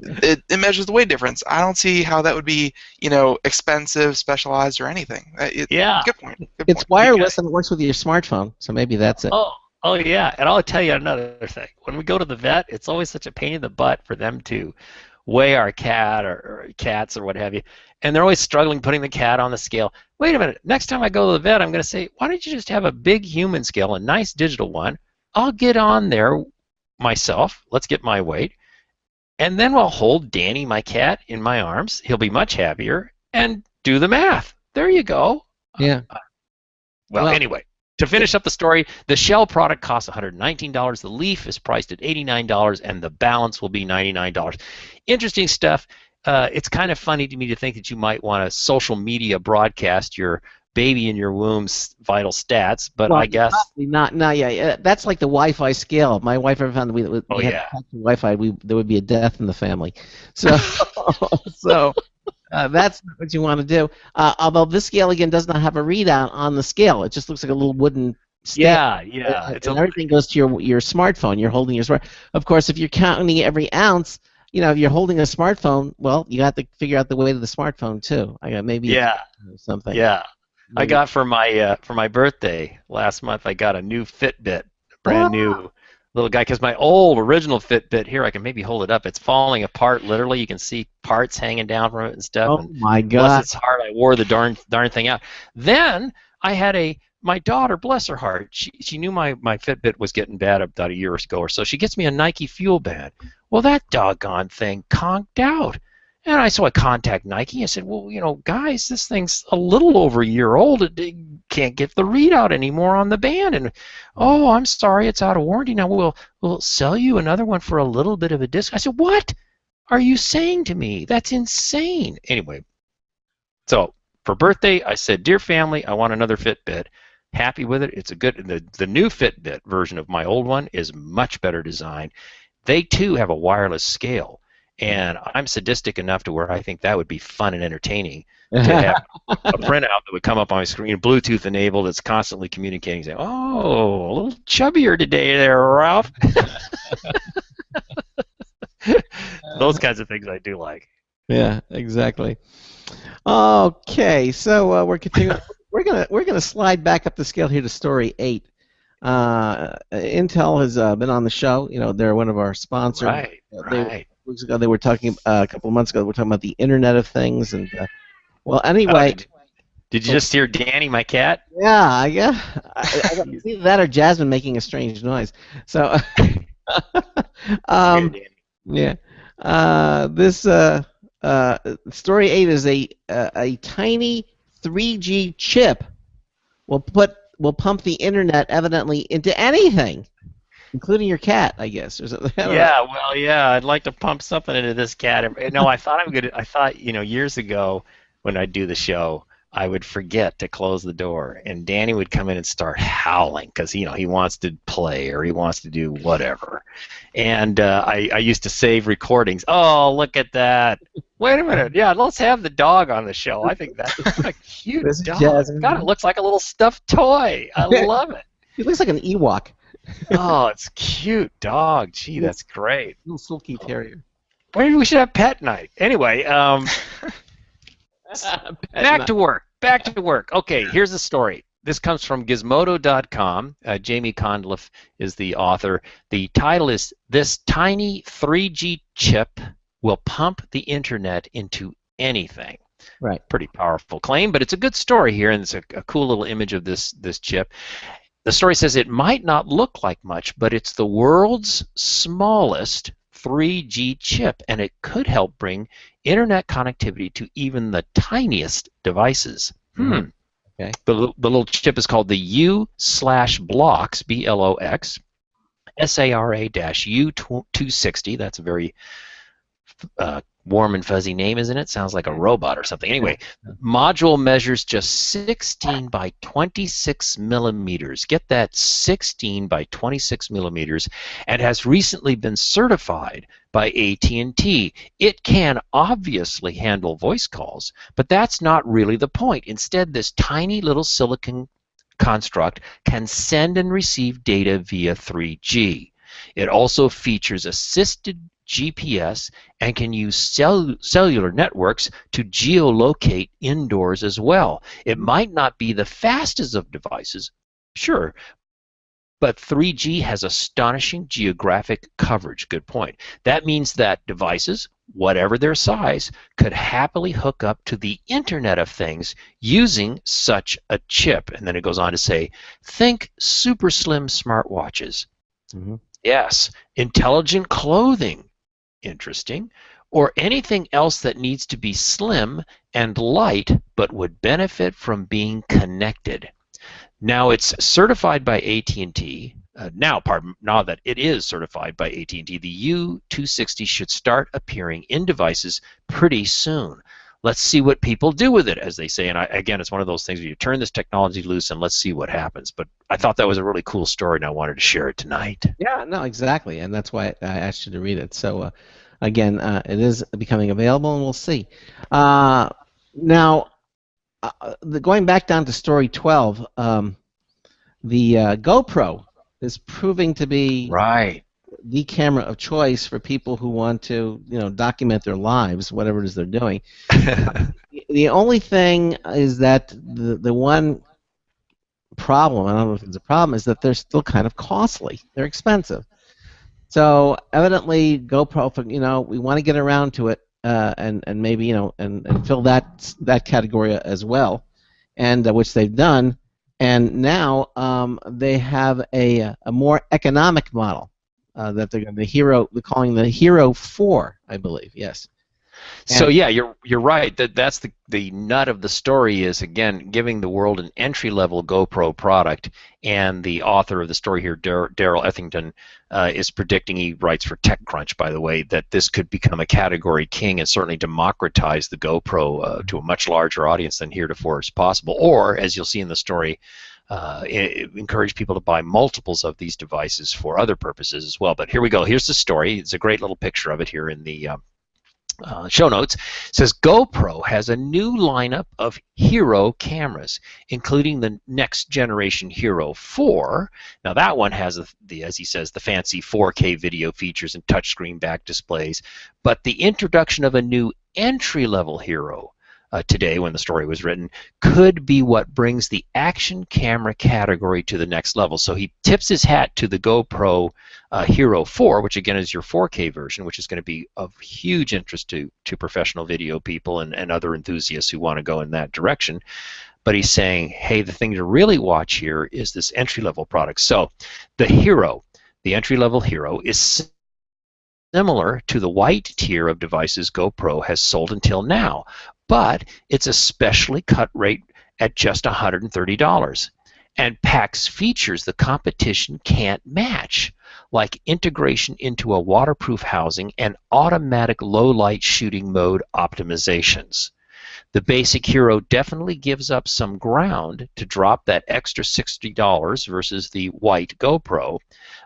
it measures the weight difference. I don't see how that would be, expensive, specialized, or anything. Yeah. Good point. It's wireless and it works with your smartphone, so maybe that's it. Oh yeah, and I'll tell you another thing. When we go to the vet, it's always such a pain in the butt for them to weigh our cat or cats or what have you, and they're always struggling putting the cat on the scale. Wait a minute, next time I go to the vet, I'm going to say, why don't you just have a big human scale, a nice digital one? I'll get on there myself. Let's get my weight, and then I'll hold Danny, my cat, in my arms. He'll be much happier, and do the math. There you go. Yeah. Well, anyway. To finish up the story, the Shell product costs $119. The Leaf is priced at $89, and the Balance will be $99. Interesting stuff. It's kind of funny to me to think that you might want to social media broadcast your baby in your womb's vital stats, but I guess not. Yeah, that's like the Wi-Fi scale. My wife ever found that we had Wi-Fi, there would be a death in the family. So, that's not what you want to do. Although this scale again does not have a readout on the scale. It just looks like a little wooden stand. Yeah. And everything goes to your smartphone. You're holding your smart. Of course, if you're counting every ounce, if you're holding a smartphone, well, you have to figure out the weight of the smartphone too. Something. Yeah. I got for my birthday last month. I got a new Fitbit, brand new little guy, because my old original Fitbit here, I can maybe hold it up. It's falling apart, literally. You can see parts hanging down from it and stuff. Oh my God! Bless its heart, I wore the darn thing out. Then I had my daughter, bless her heart, she knew my Fitbit was getting bad about a year ago or so. She gets me a Nike Fuel Band. Well, that doggone thing conked out. And I contact Nike. I said, well, guys, this thing's a little over a year old. It can't get the readout anymore on the band. And, oh, I'm sorry, it's out of warranty. Now we'll sell you another one for a little bit of a discount. I said, what are you saying to me? That's insane. Anyway, so for birthday, I said, dear family, I want another Fitbit. Happy with it. It's a good. The new Fitbit version of my old one is much better designed. They too have a wireless scale. And I'm sadistic enough to where I think that would be fun and entertaining to have a printout that would come up on my screen, Bluetooth enabled, that's constantly communicating, saying, oh, a little chubbier today there, Ralph. Those kinds of things I do like. Yeah, exactly. Okay, so we're continuing. We're gonna slide back up the scale here to story 8. Intel has been on the show. They're one of our sponsors. Right. Weeks ago, they were talking a couple of months ago. They were talking about the Internet of Things, and anyway. Did you just hear Danny, my cat? Yeah. Either that or Jasmine making a strange noise. So, yeah. This story 8 is a tiny 3G chip will pump the internet evidently into anything, including your cat, I guess, or something. I'd like to pump something into this cat. No, I thought years ago when I'd do the show, I would forget to close the door, and Danny would come in and start howling because he wants to play or he wants to do whatever. And I used to save recordings. Oh, look at that! Wait a minute. Yeah, let's have the dog on the show. I think that's a cute dog. God, it looks like a little stuffed toy. I love it. He looks like an Ewok. Oh, it's cute dog. Gee, that's great. Little silky terrier. Maybe we should have pet night. Anyway, back to work. Okay, here's the story. This comes from Gizmodo.com. Jamie Conliffe is the author. The title is "This Tiny 3G Chip Will Pump the Internet into Anything." Right. Pretty powerful claim, but it's a good story here, and it's a cool little image of this chip. The story says it might not look like much, but it's the world's smallest 3G chip, and it could help bring internet connectivity to even the tiniest devices. Okay. The little chip is called the U/Blocks, BLOX, SARA-U260. That's a very warm and fuzzy name, isn't it? Sounds like a robot or something. Anyway, module measures just 16 by 26 millimeters. Get that, 16 by 26 millimeters, and has recently been certified by AT&T. It can obviously handle voice calls, but that's not really the point. Instead, this tiny little silicon construct can send and receive data via 3G. It also features assisted GPS and can use cellular networks to geolocate indoors as well. It might not be the fastest of devices, sure, but 3G has astonishing geographic coverage. Good point. That means that devices, whatever their size, could happily hook up to the Internet of Things using such a chip. And then it goes on to say, think super slim smartwatches. Mm-hmm. Yes, intelligent clothing. Interesting. Or anything else that needs to be slim and light but would benefit from being connected. Now it's certified by AT&T. Now that it is certified by AT&T, the U260 should start appearing in devices pretty soon. Let's see what people do with it, as they say. And again, it's one of those things where you turn this technology loose and let's see what happens. But I thought that was a really cool story, and I wanted to share it tonight. Yeah, no, exactly, and that's why I asked you to read it. So, again, it is becoming available, and we'll see. Now, going back down to story 12, the GoPro is proving to be the camera of choice for people who want to, document their lives, whatever it is they're doing. The only thing is that the one problem, I don't know if it's a problem, is that they're still kind of costly. They're expensive. So evidently, GoPro, we want to get around to it and maybe and fill that category as well, and which they've done. And now they have a more economic model that they're calling the Hero 4, I believe. Yes. So yeah, you're right. That's the nut of the story is, again, giving the world an entry-level GoPro product. And the author of the story here, Daryl Ethington, is predicting, he writes for TechCrunch, by the way, that this could become a category king and certainly democratize the GoPro to a much larger audience than heretofore is possible. Or, as you'll see in the story, encourage people to buy multiples of these devices for other purposes as well. But here we go. Here's the story. It's a great little picture of it here in the show notes. It says GoPro has a new lineup of Hero cameras, including the next generation Hero 4. Now that one has, as he says, the fancy 4K video features and touchscreen back displays. But the introduction of a new entry-level Hero today, when the story was written, could be what brings the action camera category to the next level. So he tips his hat to the GoPro Hero 4, which again is your 4K version, which is going to be of huge interest to professional video people and other enthusiasts who want to go in that direction. But he's saying, hey, the thing to really watch here is this entry-level product. So the Hero, the entry-level Hero, is similar to the white tier of devices GoPro has sold until now, but it's a specially cut rate at just $130 and packs features the competition can't match, like integration into a waterproof housing and automatic low-light shooting mode optimizations. The basic Hero definitely gives up some ground to drop that extra $60 versus the white GoPro.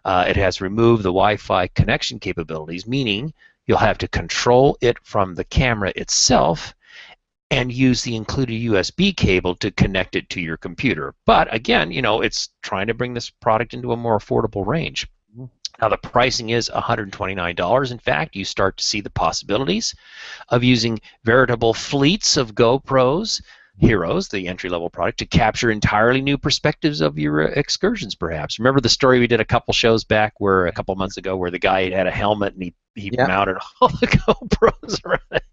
It has removed the Wi-Fi connection capabilities, meaning you'll have to control it from the camera itself and use the included USB cable to connect it to your computer. But again, it's trying to bring this product into a more affordable range. Now the pricing is $129. In fact, you start to see the possibilities of using veritable fleets of GoPros, Heroes, the entry-level product, to capture entirely new perspectives of your excursions, perhaps. Remember the story we did a couple shows back, a couple months ago, where the guy had a helmet and he mounted all the GoPros around it.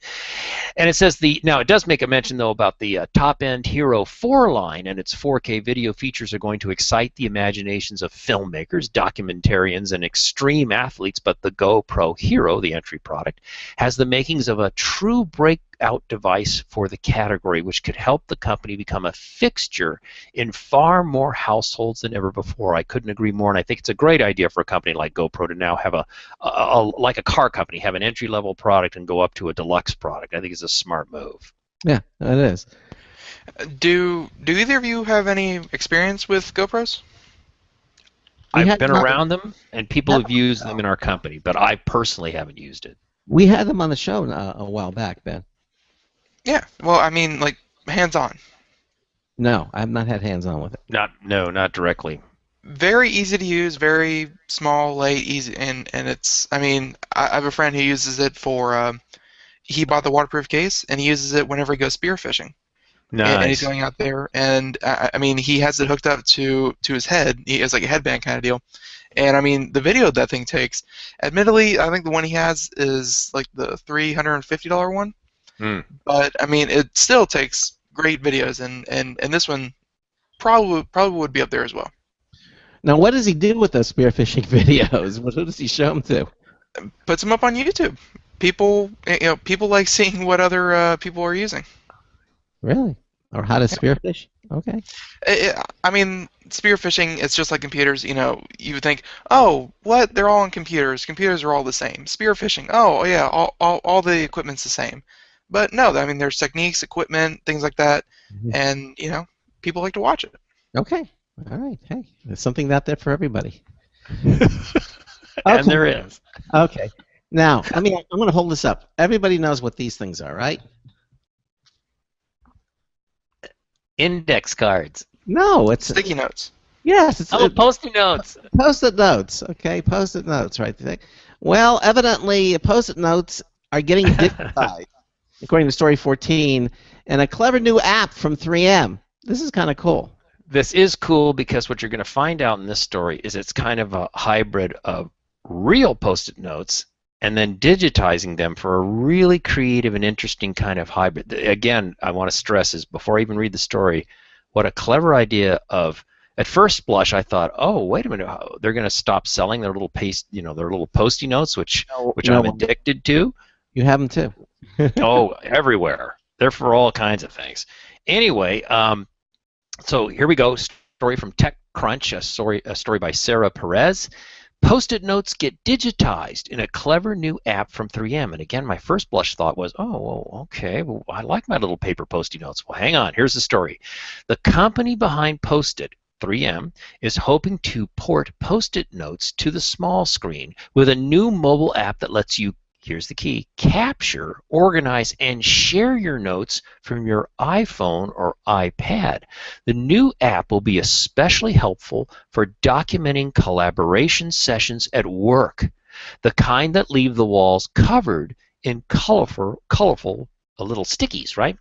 And it says now it does make a mention though about the top-end Hero 4 line, and its 4K video features are going to excite the imaginations of filmmakers, documentarians, and extreme athletes. But the GoPro Hero, the entry product, has the makings of a true breakout device for the category, which could help the company become a fixture in far more households than ever before. I couldn't agree more, and I think it's a great idea for a company like GoPro to now have like a car company, have an entry-level product and go up to a deluxe product. I think it's a smart move. Yeah, it is. Do either of you have any experience with GoPros? I've been around them, and people have used them in our company, but I personally haven't used it. We had them on the show a while back, Ben. Yeah, well, I mean, like, hands-on. No, I have not had hands-on with it. Not directly. Very easy to use, very small, light, easy, and it's, I mean, I have a friend who uses it for, he bought the waterproof case, and he uses it whenever he goes spearfishing. Nice. And he's going out there, and I mean, he has it hooked up to his head. He has like a headband kind of deal. And I mean, the video that thing takes, admittedly, I think the one he has is like the $350 one. But I mean, it still takes great videos, and this one probably would be up there as well. Now, what does he do with those spearfishing videos? Who does he show them to? Puts them up on YouTube. People like seeing what other people are using. Really? Or how to spearfish? Okay. I mean, spearfishing, it's just like computers. You know, you would think, oh, what? They're all on computers. Computers are all the same. Spearfishing, oh, yeah, all the equipment's the same. But no, I mean, there's techniques, equipment, things like that, and, you know, people like to watch it. Okay. All right. Hey, there's something out there for everybody. And there is. Okay. Now, I'm going to hold this up. Everybody knows what these things are, right? Index cards. No, it's sticky notes. Yes, it's Post-it notes. Post-it notes. Okay, Post-it notes, right there. Well, evidently, Post-it notes are getting digitized, according to Story 14, and a clever new app from 3M. This is kind of cool. This is cool because what you're going to find out in this story is it's kind of a hybrid of real Post-it notes and then digitizing them for a really creative and interesting kind of hybrid. Again, I want to stress is, before I even read the story, what a clever idea of, at first blush, I thought, oh, wait a minute, they're going to stop selling their little their little Post-it notes, which I'm addicted to. You have them too. Oh, everywhere. They're for all kinds of things. Anyway, so here we go. Story from TechCrunch, a story by Sarah Perez. Post-it notes get digitized in a clever new app from 3M. And again, my first blush thought was, oh, well, okay, well, I like my little paper Post-it notes. Well, hang on, here's the story. The company behind Post-it, 3M, is hoping to port Post-it notes to the small screen with a new mobile app that lets you, here's the key, capture, organize, and share your notes from your iPhone or iPad. The new app will be especially helpful for documenting collaboration sessions at work, the kind that leave the walls covered in colorful little stickies, right?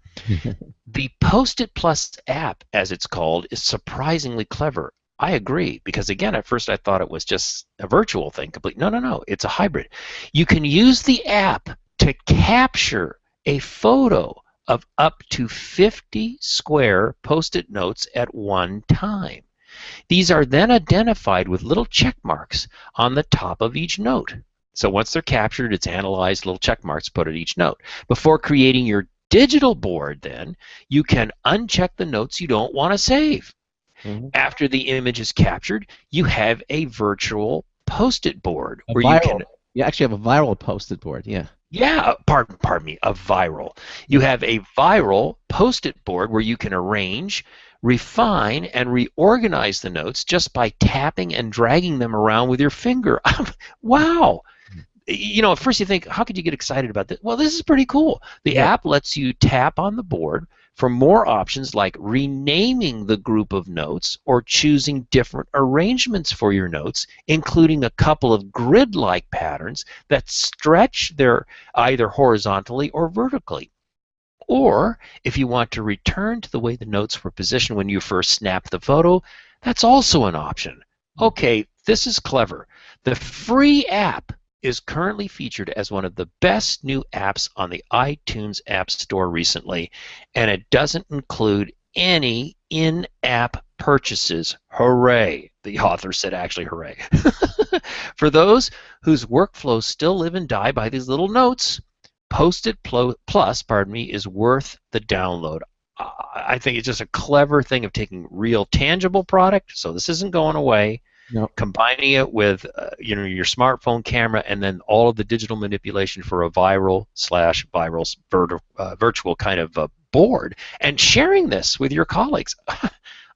The Post-it Plus app, as it's called, is surprisingly clever. I agree, because again, at first I thought it was just a virtual thing. No, it's a hybrid. You can use the app to capture a photo of up to 50 square Post-it notes at one time. These are then identified with little check marks on the top of each note. So once they're captured, it's analyzed, little check marks put at each note. Before creating your digital board, then, you can uncheck the notes you don't want to save. After the image is captured, you have a virtual Post-it board where you can. You actually have a viral Post-it board, yeah. Yeah, pardon me, a viral. You have a viral Post-it board where you can arrange, refine, and reorganize the notes just by tapping and dragging them around with your finger. Wow! You know, at first you think, how could you get excited about this? Well, this is pretty cool. The app lets you tap on the board for more options like renaming the group of notes or choosing different arrangements for your notes, including a couple of grid-like patterns that stretch either horizontally or vertically. Or, if you want to return to the way the notes were positioned when you first snapped the photo, that's also an option. Okay, this is clever. The free app is currently featured as one of the best new apps on the iTunes App Store recently, and it doesn't include any in-app purchases. Hooray! The author said actually hooray. For those whose workflows still live and die by these little notes, Post-it Plus, is worth the download. I think it's just a clever thing of taking real tangible product, so this isn't going away, combining it with your smartphone camera, and then all of the digital manipulation for a virtual kind of board, and sharing this with your colleagues.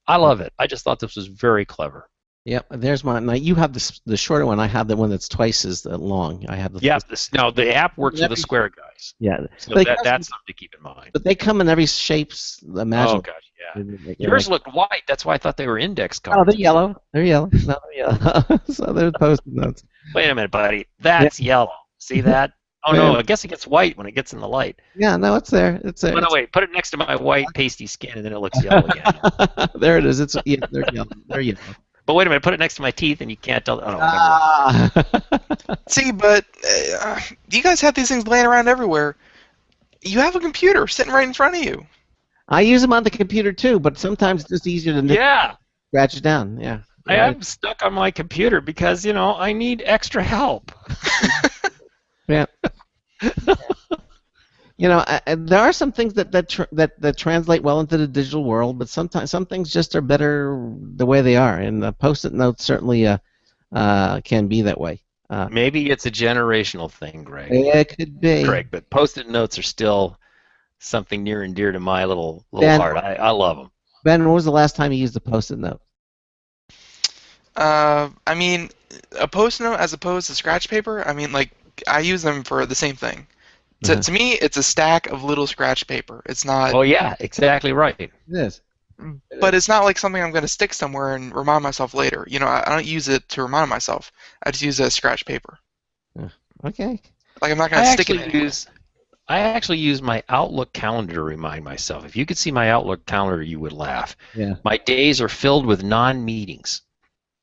I love it. I just thought this was very clever. Yep, there's mine. Now you have the shorter one. I have the one that's twice as long. I have the now the app works with the square guys. Yeah, so that's something to keep in mind. But they come in every shapes imaginable. Oh gosh, yeah. Yours looked white. That's why I thought they were index cards. Oh, they're yellow. They're yellow. No, they're yellow. So they're Post-it notes. Wait a minute, buddy. That's yellow. See that? Oh no, I guess it gets white when it gets in the light. Yeah, no, it's there. It's there. Oh, no, wait. Put it next to my white pasty skin, and then it looks yellow again. There it is. They're yellow. They're yellow. But wait a minute, put it next to my teeth and you can't tell. Oh, See, but you guys have these things laying around everywhere. You have a computer sitting right in front of you. I use them on the computer too, but sometimes it's just easier to scratch it down. Yeah. I am stuck on my computer because, I need extra help. Yeah. There are some things that translate well into the digital world, but sometimes some things just are better the way they are, and the Post-it notes certainly can be that way. Maybe it's a generational thing, Greg. It could be. Greg, but Post-it notes are still something near and dear to my little heart. I love them. Ben, when was the last time you used a Post-it note? I mean, a Post-it note as opposed to scratch paper. I mean, I use them for the same thing. To me, it's a stack of little scratch paper. It's not. Oh yeah, exactly right. It is. But it's not like something I'm going to stick somewhere and remind myself later. I don't use it to remind myself. I just use it as scratch paper. Okay. I'm not going to stick it. I actually use my Outlook calendar to remind myself. If you could see my Outlook calendar, you would laugh. Yeah. My days are filled with non-meetings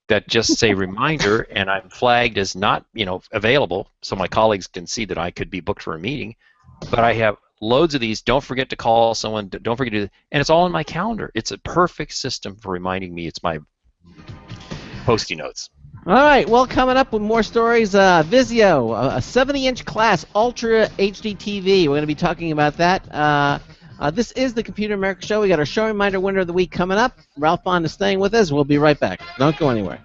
that just say reminder, and I'm flagged as not, available, so my colleagues can see that I could be booked for a meeting. But I have loads of these. Don't forget to call someone. Don't forget to do, and it's all in my calendar. It's a perfect system for reminding me. It's my Post-it notes. All right. Well, coming up with more stories, Vizio, a 70-inch class Ultra HD TV. We're going to be talking about that. This is the Computer America Show. We got our show reminder winner of the week coming up. Ralph Bond is staying with us. We'll be right back. Don't go anywhere.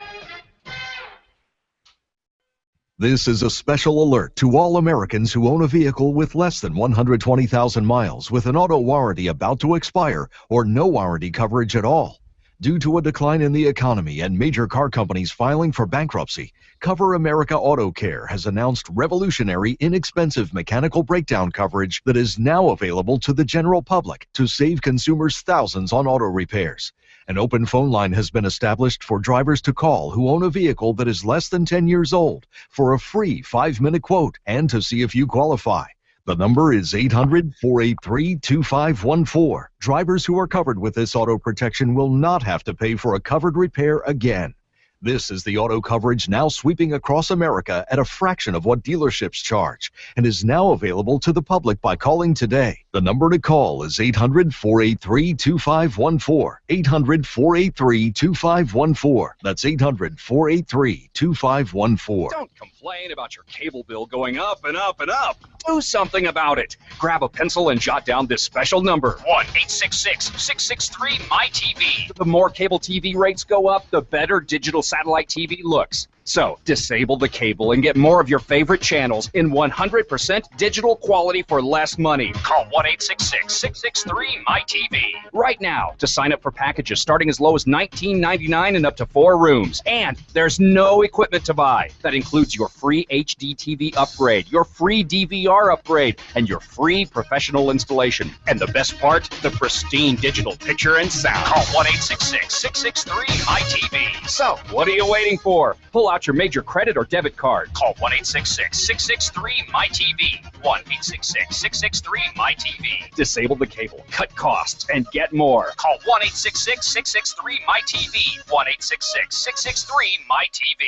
This is a special alert to all Americans who own a vehicle with less than 120,000 miles with an auto warranty about to expire or no warranty coverage at all. Due to a decline in the economy and major car companies filing for bankruptcy, Cover America Auto Care has announced revolutionary, inexpensive mechanical breakdown coverage that is now available to the general public to save consumers thousands on auto repairs. An open phone line has been established for drivers to call who own a vehicle that is less than 10 years old for a free 5-minute quote and to see if you qualify. The number is 800-483-2514. Drivers who are covered with this auto protection will not have to pay for a covered repair again. This is the auto coverage now sweeping across America at a fraction of what dealerships charge and is now available to the public by calling today. The number to call is 800-483-2514. 800-483-2514. That's 800-483-2514. Don't complain about your cable bill going up and up and up. Do something about it. Grab a pencil and jot down this special number. 1-866-663-MyTV. The more cable TV rates go up, the better digital satellite TV looks. So, disable the cable and get more of your favorite channels in 100% digital quality for less money. Call 1-866-663-MyTV right now to sign up for packages starting as low as $19.99 and up to 4 rooms. And there's no equipment to buy. That includes your free HD TV upgrade, your free DVR upgrade, and your free professional installation. And the best part, the pristine digital picture and sound. Call 1-866-663-MyTV. So, what are you waiting for? Pull out your major credit or debit card. Call 1-866-663-MyTV. 1-866-663-MyTV. Disable the cable, cut costs, and get more. Call 1-866-663-MyTV. 1-866-663-MyTV.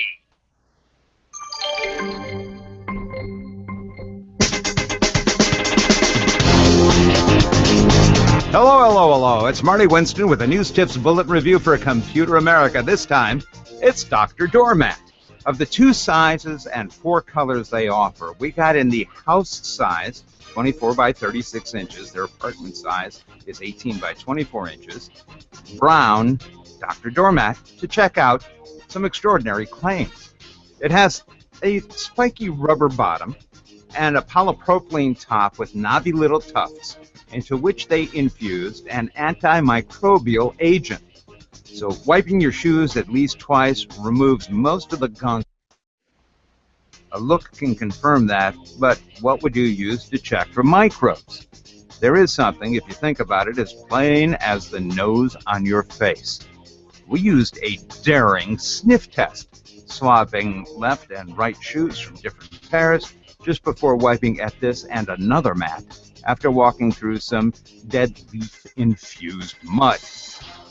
Hello, hello, hello. It's Marty Winston with a News Tips Bulletin Review for Computer America. This time, it's Dr. Doormat. Of the 2 sizes and 4 colors they offer, we got in the house size 24 by 36 inches. Their apartment size is 18 by 24 inches. Brown Dr. Doormat to check out some extraordinary claims. It has a spiky rubber bottom and a polypropylene top with knobby little tufts into which they infused an antimicrobial agent. So wiping your shoes at least twice removes most of the gunk. A look can confirm that, but what would you use to check for microbes? There is something, if you think about it, as plain as the nose on your face. We used a daring sniff test, swapping left and right shoes from different pairs just before wiping at this and another mat after walking through some dead leaf-infused mud.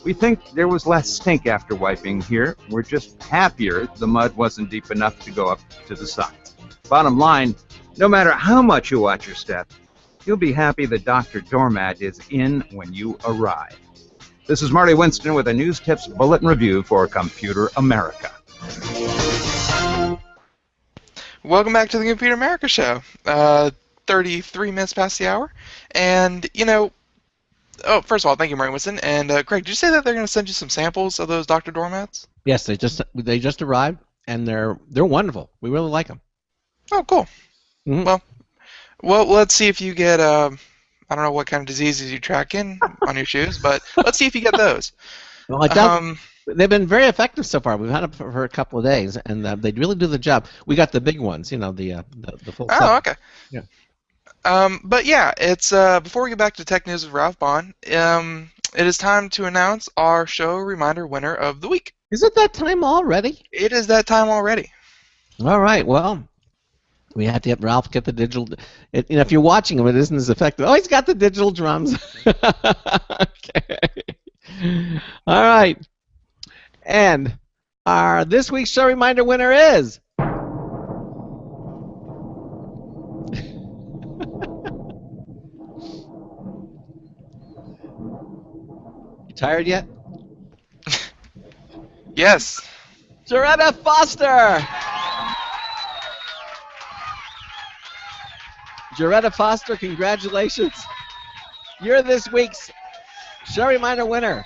We think there was less stink after wiping here. We're just happier the mud wasn't deep enough to go up to the sides. Bottom line, no matter how much you watch your step, you'll be happy that Dr. Doormat is in when you arrive. This is Marty Winston with a News Tips Bulletin Review for Computer America. Welcome back to the Computer America Show. 33 minutes past the hour. And, you know, oh, first of all, thank you, Marty Winston. And, Craig, did you say that they're going to send you some samples of those Dr. Doormats? Yes, they just arrived, and they're wonderful. We really like them. Oh, cool. Mm-hmm. Well, let's see if you get, I don't know what kind of diseases you track in on your shoes, but let's see if you get those. Well, I doubt they've been very effective so far. We've had them for a couple of days, and they really do the job. We got the big ones, you know, the full set. Oh, okay. Yeah. But yeah, it's before we get back to tech news with Ralph Bond, it is time to announce our show reminder winner of the week. Is it that time already? It is that time already. All right. Well, we have to get Ralph get the digital. You know, if you're watching him, it isn't as effective. Oh, he's got the digital drums. Okay. All right. And our this week's show reminder winner is. You tired yet? Yes. Joretta Foster. Joretta Foster, congratulations. You're this week's show reminder winner.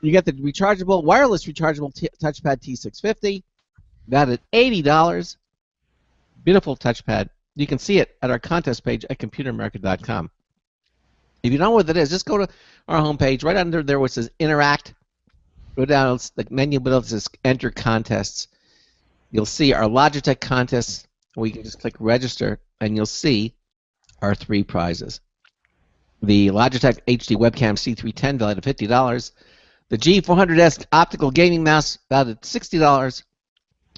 You get the wireless rechargeable touchpad T650. That at $80. Beautiful touchpad. You can see it at our contest page at computeramerica.com. If you don't know what it is, just go to our homepage. Right under there where it says Interact, go down the menu below that says Enter Contests. You'll see our Logitech contests, where you can just click Register, and you'll see our 3 prizes. The Logitech HD Webcam C310 valued at $50. The G400S optical gaming mouse valued at $60.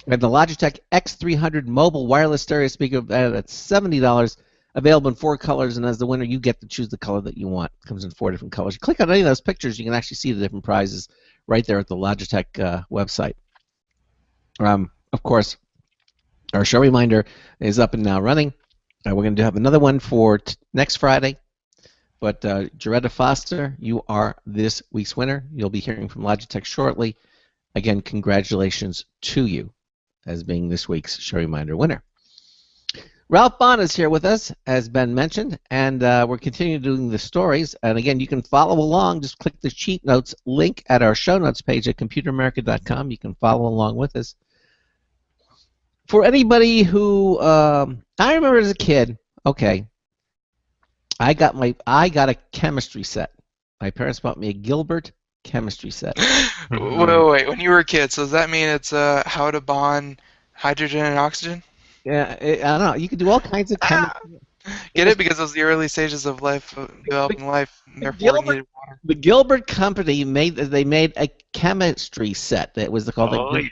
And the Logitech X300 mobile wireless stereo speaker valued at $70. Available in 4 colors, and as the winner, you get to choose the color that you want. It comes in 4 different colors. You click on any of those pictures, you can actually see the different prizes right there at the Logitech website. Of course, our show reminder is up and now running. We're going to have another one for next Friday. But Joretta Foster, you are this week's winner. You'll be hearing from Logitech shortly. Again, congratulations to you as being this week's show reminder winner. Ralph Bond is here with us, as Ben mentioned, and we're continuing doing the stories. And again, you can follow along. Just click the sheet notes link at our show notes page at computeramerica.com. You can follow along with us. For anybody who, I remember as a kid, okay, I got a chemistry set. My parents bought me a Gilbert chemistry set. Wait, when you were a kid, so does that mean it's how to bond hydrogen and oxygen? Yeah, I don't know. You could do all kinds of chemistry. Get it? Because those are the early stages of life, developing life, and therefore you needed water. The Gilbert Company made a chemistry set that was called. Yeah.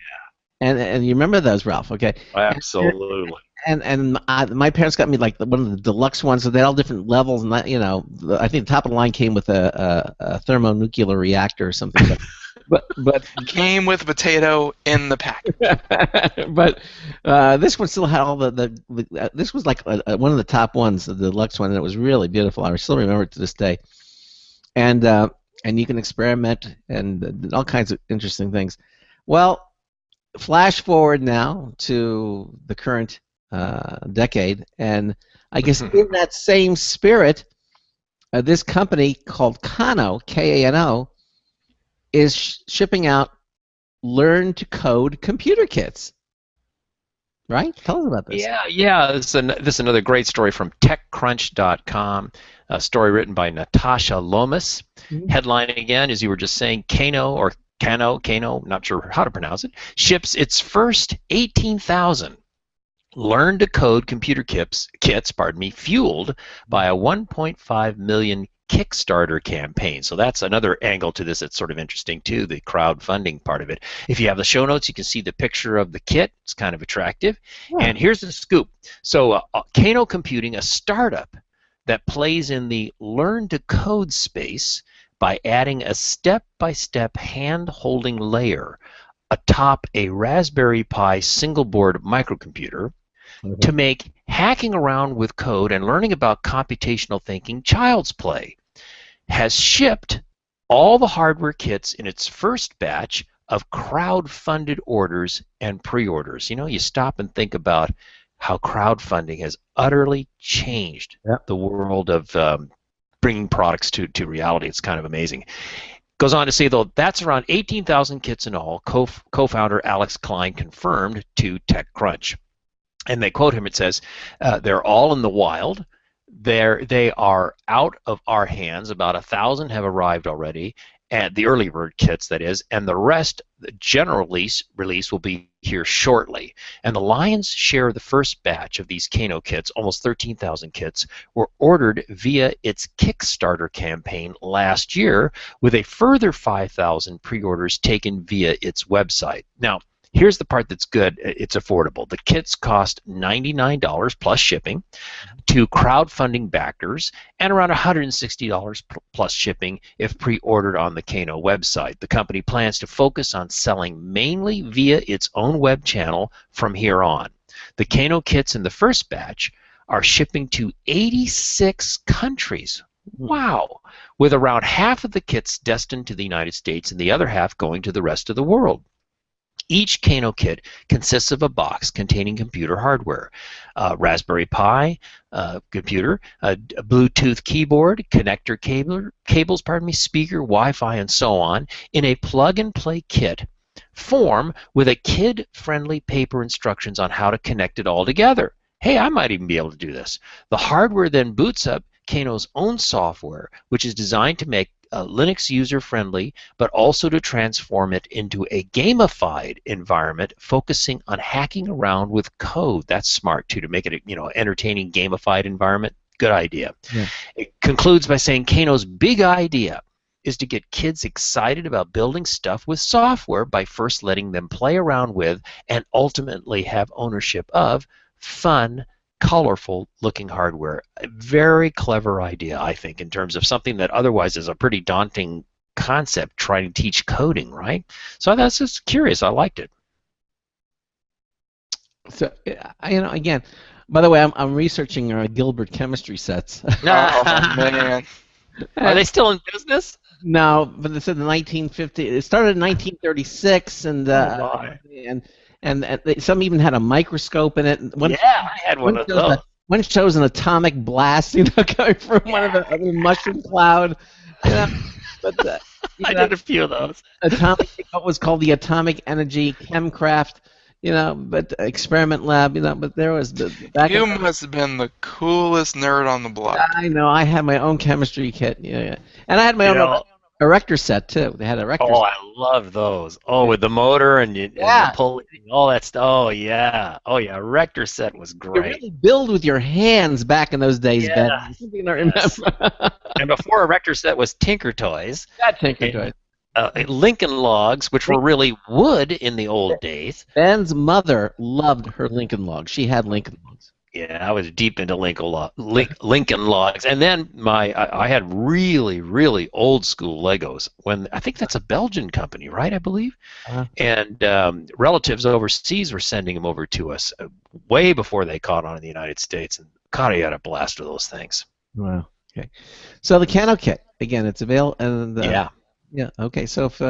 And you remember those, Ralph? Okay. Absolutely. And my parents got me like one of the deluxe ones, so they had all different levels, and I think the top of the line came with a thermonuclear reactor or something. But came with a potato in the pack. But this one still had all this was like one of the top ones, the deluxe one, and it was really beautiful. I still remember it to this day. And you can experiment and all kinds of interesting things. Well, flash forward now to the current decade, and I guess in that same spirit, this company called Kano, K-A-N-O, is shipping out Learn to Code computer kits. Right? Tell us about this. Yeah. This is another great story from TechCrunch.com. A story written by Natasha Lomas. Headline again, as you were just saying, Kano, not sure how to pronounce it, ships its first 18,000 Learn to Code computer kits, fueled by a 1.5 million Kickstarter campaign. So that's another angle to this that's sort of interesting too, the crowdfunding part of it. If you have the show notes, you can see the picture of the kit. It's kind of attractive. Yeah. And here's the scoop. So Kano Computing, a startup that plays in the Learn to Code space by adding a step-by-step hand-holding layer atop a Raspberry Pi single-board microcomputer to make hacking around with code and learning about computational thinking child's play, has shipped all the hardware kits in its first batch of crowd-funded orders and pre-orders. You know, you stop and think about how crowdfunding has utterly changed the world of bringing products to reality. It's kind of amazing. Goes on to say, though, that's around 18,000 kits in all, co-founder Alex Klein confirmed to TechCrunch. And they quote him, it says, they're all in the wild. They are out of our hands. About 1,000 have arrived already, and the early bird kits, that is, and the rest, the general release will be here shortly. And the lion's share of the first batch of these Kano kits, almost 13,000 kits, were ordered via its Kickstarter campaign last year, with a further 5,000 pre-orders taken via its website. Now, here's the part that's good. It's affordable. The kits cost $99 plus shipping to crowdfunding backers, and around $160 plus shipping if pre-ordered on the Kano website. The company plans to focus on selling mainly via its own web channel from here on. The Kano kits in the first batch are shipping to 86 countries. Wow! With around half of the kits destined to the United States and the other half going to the rest of the world. Each Kano kit consists of a box containing computer hardware, Raspberry Pi computer, a Bluetooth keyboard, connector cables, speaker, Wi-Fi, and so on, in a plug-and-play kit form with a kid-friendly paper instructions on how to connect it all together. Hey, I might even be able to do this. The hardware then boots up Kano's own software, which is designed to make Linux user-friendly, but also to transform it into a gamified environment focusing on hacking around with code. That's smart, too, to make it a entertaining gamified environment. Good idea. Yeah. It concludes by saying Kano's big idea is to get kids excited about building stuff with software by first letting them play around with and ultimately have ownership of fun, colorful looking hardware. A very clever idea, I think, in terms of something that otherwise is a pretty daunting concept, trying to teach coding, right? So that's just curious. I liked it. So, again, by the way, I'm researching Gilbert chemistry sets. Oh, man. Are they still in business? No, but they said the 1950. It started in 1936, and some even had a microscope in it. I had one of those. One shows an atomic blast, coming from one of the mushroom cloud. But I did a few of those. What was called the Atomic Energy Chemcraft, but experiment lab, but there was You must have been the coolest nerd on the block. I know. I had my own chemistry kit, and I had my own erector set too. They had erectors. Oh, I love those. Oh, with the motor and you pull all that stuff. Oh yeah. Erector set was great. You really build with your hands back in those days, Ben. Something I remember. And before erector set was Tinker Toys. Yeah, Tinker Toys. Lincoln Logs, which were really wood in the old days. Ben's mother loved her Lincoln Logs. She had Lincoln Logs. Yeah, I was deep into Lincoln Logs, and then I had really, really old school Legos. I think that's a Belgian company, right? I believe, and relatives overseas were sending them over to us way before they caught on in the United States. And God, I had a blast with those things. Wow. Okay, so the Kano kit again, it's available, and yeah. Okay, so if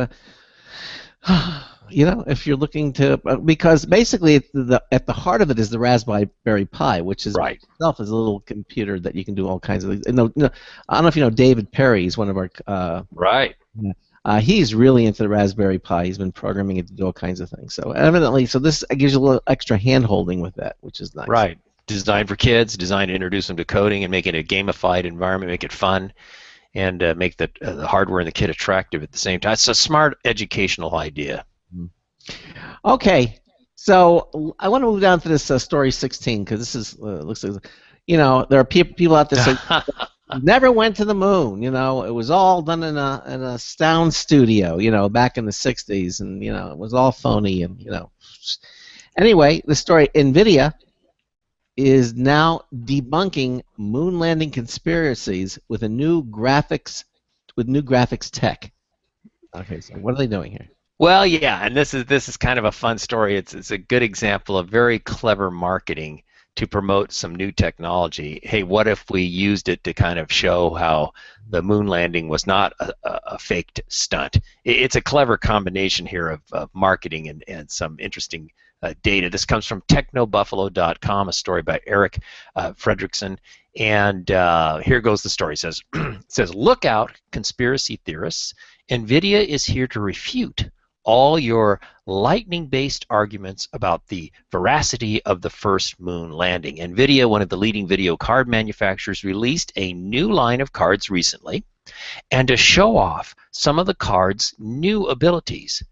you know, if you're looking to, because basically at the heart of it is the Raspberry Pi, which is Right. itself is a little computer that you can do all kinds of things. No, I don't know if you know David Perry. He's one of our Right. he's really into the Raspberry Pi. He's been programming it to do all kinds of things. So evidently, so this gives you a little extra hand-holding with that, which is nice. Right. Designed for kids, designed to introduce them to coding and make it a gamified environment, make it fun, and make the hardware and the kit attractive at the same time. It's a smart educational idea. Okay, so I want to move down to this story 16 because this is looks like, you know, there are people out there say never went to the moon. You know, it was all done in a sound studio. You know, back in the 60s, and you know, it was all phony. And you know, anyway, the story NVIDIA is now debunking moon landing conspiracies with new graphics tech. Okay, so what are they doing here? Well, yeah, and this is kind of a fun story. It's a good example of very clever marketing to promote some new technology. Hey, what if we used it to kind of show how the moon landing was not a faked stunt? It's a clever combination here of marketing and some interesting data. This comes from technobuffalo.com, a story by Eric Fredrickson. And here goes the story. It says, look out, conspiracy theorists. NVIDIA is here to refute all your lightning-based arguments about the veracity of the first moon landing. NVIDIA, one of the leading video card manufacturers, released a new line of cards recently, and to show off some of the cards' new abilities,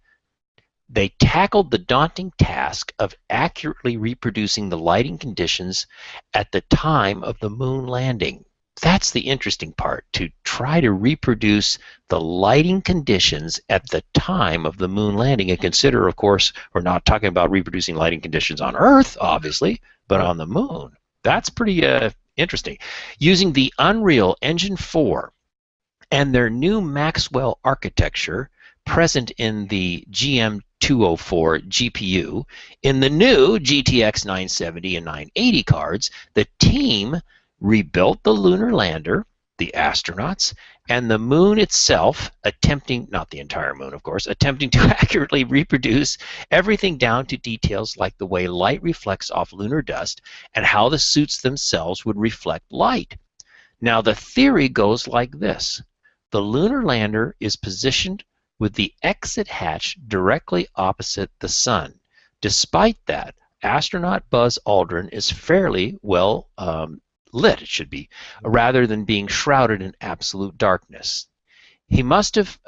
they tackled the daunting task of accurately reproducing the lighting conditions at the time of the moon landing. That's the interesting part, to try to reproduce the lighting conditions at the time of the moon landing. And consider, of course, we're not talking about reproducing lighting conditions on Earth, obviously, but on the moon. That's pretty interesting. Using the Unreal Engine 4 and their new Maxwell architecture present in the GM204 GPU, in the new GTX 970 and 980 cards, the team rebuilt the lunar lander, the astronauts, and the moon itself, attempting, not the entire moon, of course, attempting to accurately reproduce everything down to details like the way light reflects off lunar dust and how the suits themselves would reflect light. Now, the theory goes like this. The lunar lander is positioned with the exit hatch directly opposite the sun. Despite that, astronaut Buzz Aldrin is fairly well lit, it should be, rather than being shrouded in absolute darkness. He must have,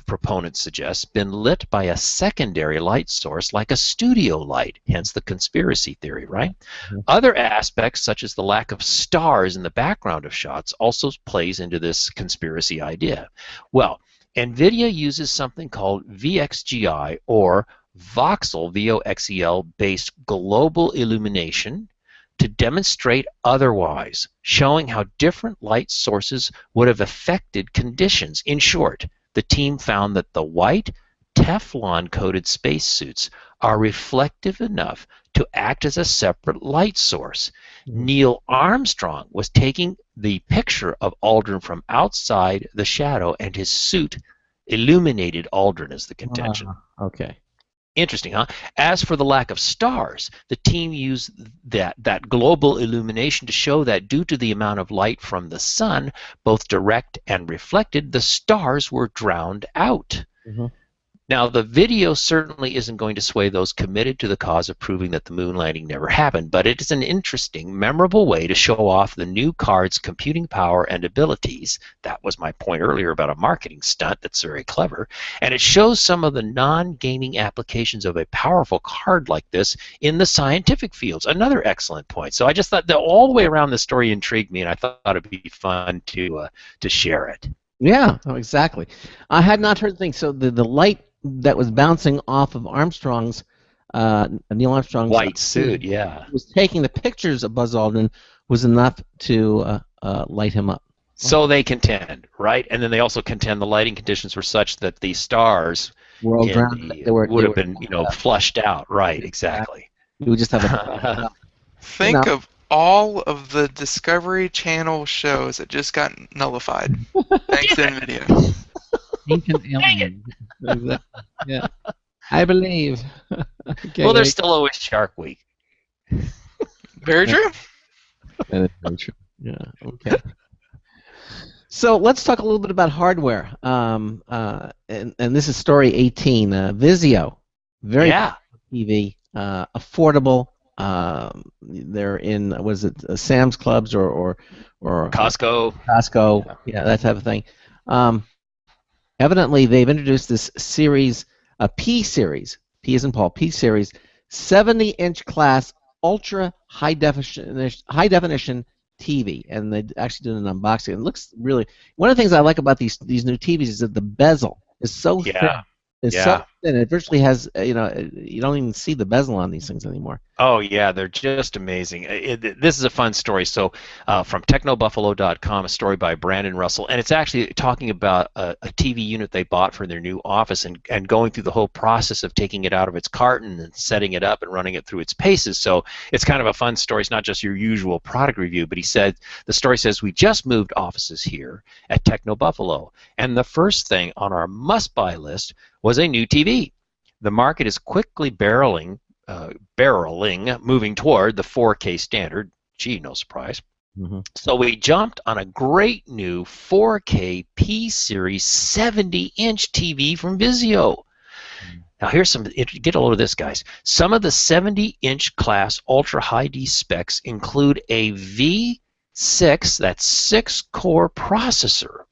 proponents suggest, been lit by a secondary light source like a studio light, hence the conspiracy theory, right? Mm-hmm. Other aspects, such as the lack of stars in the background of shots, also plays into this conspiracy idea. Well, NVIDIA uses something called VXGI, or voxel, VOXEL, based global illumination, to demonstrate otherwise, showing how different light sources would have affected conditions. In short, the team found that the white Teflon-coated spacesuits are reflective enough to act as a separate light source. Neil Armstrong was taking the picture of Aldrin from outside the shadow, and his suit illuminated Aldrin, as the contention. Okay. Interesting, huh? As for the lack of stars, the team used that global illumination to show that due to the amount of light from the sun, both direct and reflected, the stars were drowned out. Mm-hmm. Now, the video certainly isn't going to sway those committed to the cause of proving that the moon landing never happened, but it is an interesting, memorable way to show off the new card's computing power and abilities. That was my point earlier about a marketing stunt that's very clever. And it shows some of the non-gaming applications of a powerful card like this in the scientific fields. Another excellent point. So I just thought that all the way around the story intrigued me, and I thought it'd be fun to share it. Yeah, exactly. I had not heard things. So the light that was bouncing off of Armstrong's, Neil Armstrong's white suit, yeah, was taking the pictures of Buzz Aldrin was enough to light him up. So they contend, right? And then they also contend the lighting conditions were such that the stars were all drowned. Would have been, flushed out, right? Exactly. You would just have a. Think of all of the Discovery Channel shows that just got nullified thanks to NVIDIA. Ancient aliens. Yeah. I believe. Okay, Well, there's still always Shark Week. Very true. that is very true. Yeah. Okay. So let's talk a little bit about hardware. And this is story 18. Vizio, very Yeah. TV, affordable. They're in was it Sam's Clubs or Costco. Costco, yeah, that type of thing. Evidently, they've introduced this series, a P series, P as in Paul, P series, 70-inch class ultra high definition TV, and they actually did an unboxing. It looks really. One of the things I like about these new TVs is that the bezel is so thin. It's so thin. It virtually has, you don't even see the bezel on these things anymore. Oh, yeah, they're just amazing. This is a fun story. So from technobuffalo.com, a story by Brandon Russell, and it's actually talking about a TV unit they bought for their new office and going through the whole process of taking it out of its carton and setting it up and running it through its paces. So it's kind of a fun story. It's not just your usual product review, but he said, the story says, we just moved offices here at Techno Buffalo, and the first thing on our must-buy list was a new TV. The market is quickly barreling, moving toward the 4K standard. Gee, no surprise. Mm-hmm. So we jumped on a great new 4K P-Series 70-inch TV from Vizio. Now here's some, get a load of this, guys. Some of the 70-inch class ultra-high D specs include a V6, that's 6-core processor,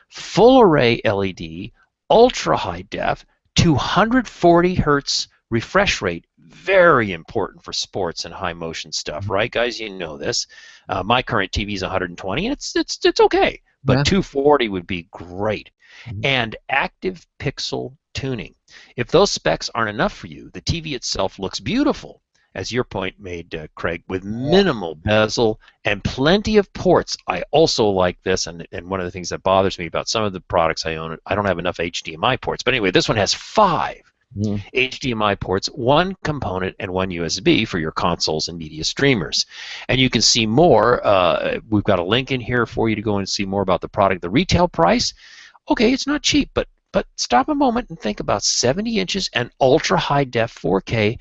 full array LED, ultra-high def, 240 hertz refresh rate, very important for sports and high motion stuff, right, guys? You know this. My current TV is 120, and it's okay, but 240 would be great. And active pixel tuning. If those specs aren't enough for you, the TV itself looks beautiful, as your point made, Craig, with minimal bezel and plenty of ports. I also like this, and one of the things that bothers me about some of the products I own, I don't have enough HDMI ports. But anyway, this one has 5 HDMI ports, 1 component, and 1 USB for your consoles and media streamers. And you can see more. We've got a link in here for you to go and see more about the product. The retail price, okay, it's not cheap, but stop a moment and think about 70 inches and ultra-high def 4K,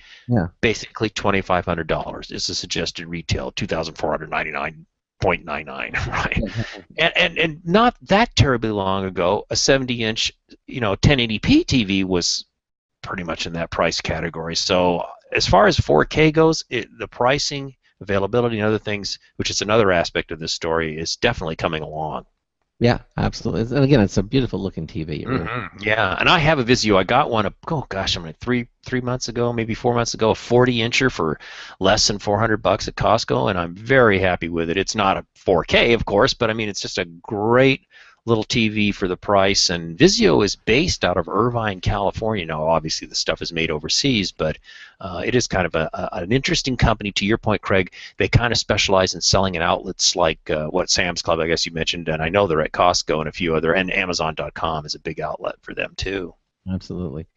basically $2,500 is the suggested retail, $2,499.99, right? And not that terribly long ago, a 70-inch, 1080p TV was pretty much in that price category. So as far as 4K goes, the pricing, availability, and other things, which is another aspect of this story, is definitely coming along. Yeah, absolutely. And again, it's a beautiful looking TV. Really. Yeah, and I have a Vizio. I got one, three months ago, maybe 4 months ago, a 40-incher for less than $400 at Costco, and I'm very happy with it. It's not a 4K, of course, but I mean, it's just a great little TV for the price. And Vizio is based out of Irvine, California. Now, obviously, the stuff is made overseas, but it is kind of an interesting company. To your point, Craig, they kind of specialize in selling in outlets like what Sam's Club, I guess you mentioned, and I know they're at Costco and a few other, and Amazon.com is a big outlet for them too. Absolutely.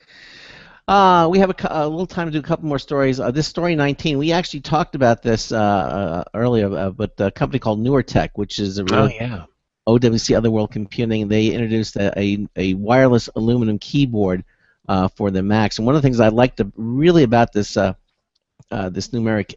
We have a little time to do a couple more stories. This story 19, we actually talked about this earlier, but a company called NewerTech, which is a really OWC Otherworld Computing, they introduced a wireless aluminum keyboard for the Macs. And one of the things I liked really about this this numeric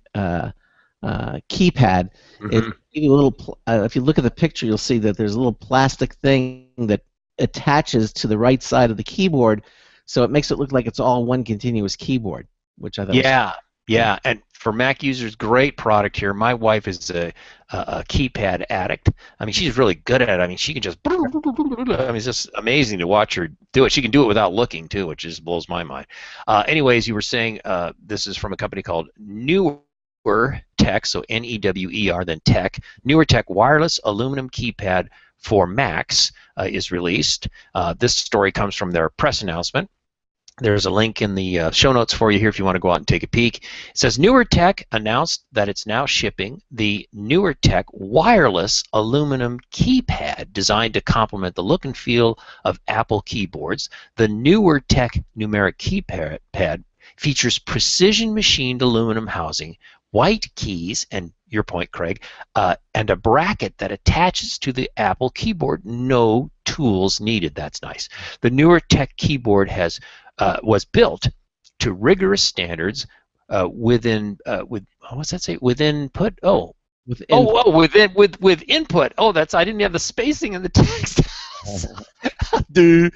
keypad is a little. If you look at the picture, you'll see that there's a little plastic thing that attaches to the right side of the keyboard, so it makes it look like it's all one continuous keyboard, which I thought. Yeah, and for Mac users, great product here. My wife is a keypad addict. I mean, she's really good at it. I mean, she can just. I mean, it's just amazing to watch her do it. She can do it without looking too, which just blows my mind. Anyways, you were saying this is from a company called NewerTech, so N-E-W-E-R, then Tech. NewerTech wireless aluminum keypad for Macs is released. This story comes from their press announcement. There's a link in the show notes for you here if you want to go out and take a peek. It says NewerTech announced that it's now shipping the NewerTech wireless aluminum keypad designed to complement the look and feel of Apple keyboards. The NewerTech numeric keypad features precision machined aluminum housing, white keys, and your point, Craig, and a bracket that attaches to the Apple keyboard. No tools needed. That's nice. The NewerTech keyboard was built to rigorous standards within with what's that say? Within put With with input. Oh, that's I didn't have the spacing in the text. Dude.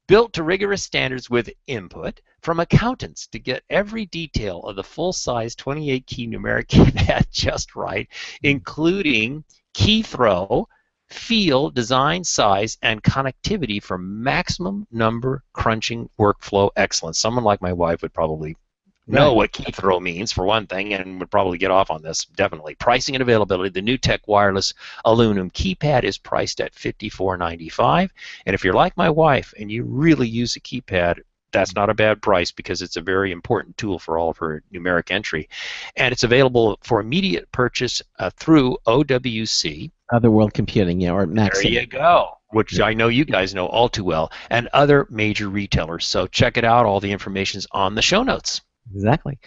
Built to rigorous standards with input from accountants to get every detail of the full-size 28-key numeric keypad just right, including key throw, feel, design, size, and connectivity for maximum number crunching workflow excellence. Someone like my wife would probably know what key throw means, for one thing, and would probably get off on this, definitely. Pricing and availability. The NewTek wireless aluminum keypad is priced at $54.95, and if you're like my wife and you really use a keypad, that's not a bad price because it's a very important tool for all of her numeric entry. And it's available for immediate purchase through OWC. Other World Computing, yeah, or Maxim. There you go, which I know you guys know all too well, and other major retailers. So check it out. All the information's on the show notes. Exactly.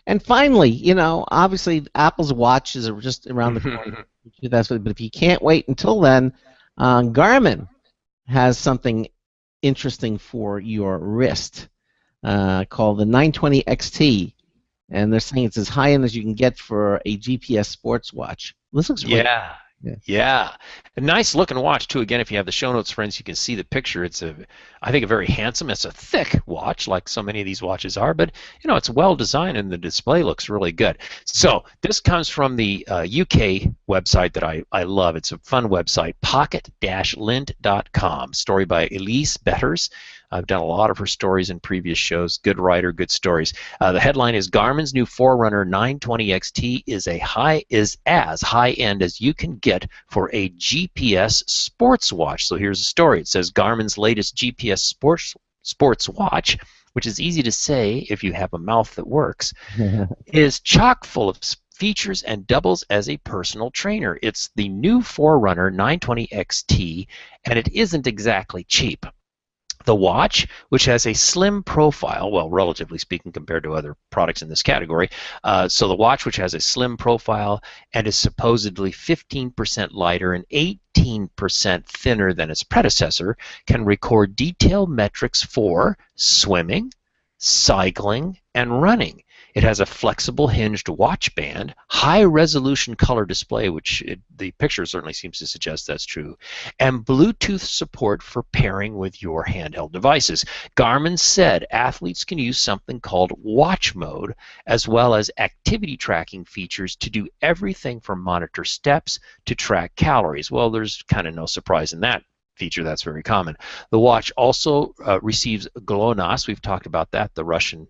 And finally, you know, obviously Apple's watches are just around the corner. But if you can't wait until then, Garmin has something interesting for your wrist called the 920 XT. And they're saying it's as high end as you can get for a GPS sports watch. This looks really Yeah. A nice looking watch too. Again, if you have the show notes, friends, you can see the picture. It's I think a very handsome. It's a thick watch, like so many of these watches are, but you know, it's well designed and the display looks really good. So this comes from the UK website that I love. It's a fun website, pocket-lint.com. Story by Elise Betters. I've done a lot of her stories in previous shows. Good writer, good stories. The headline is Garmin's new Forerunner 920 XT is as high end as you can get for a GPS sports watch. So here's the story. It says Garmin's latest GPS sports watch, which is easy to say if you have a mouth that works, is chock full of features and doubles as a personal trainer. It's the new Forerunner 920 XT, and it isn't exactly cheap. The watch, which has a slim profile, well, relatively speaking compared to other products in this category, so the watch, which has a slim profile and is supposedly 15% lighter and 18% thinner than its predecessor, can record detailed metrics for swimming, cycling, and running. It has a flexible hinged watch band, high-resolution color display, which the picture certainly seems to suggest that's true, and Bluetooth support for pairing with your handheld devices. Garmin said athletes can use something called watch mode, as well as activity tracking features to do everything from monitor steps to track calories. Well, there's kind of no surprise in that feature. That's very common. The watch also receives GLONASS. We've talked about that, the Russian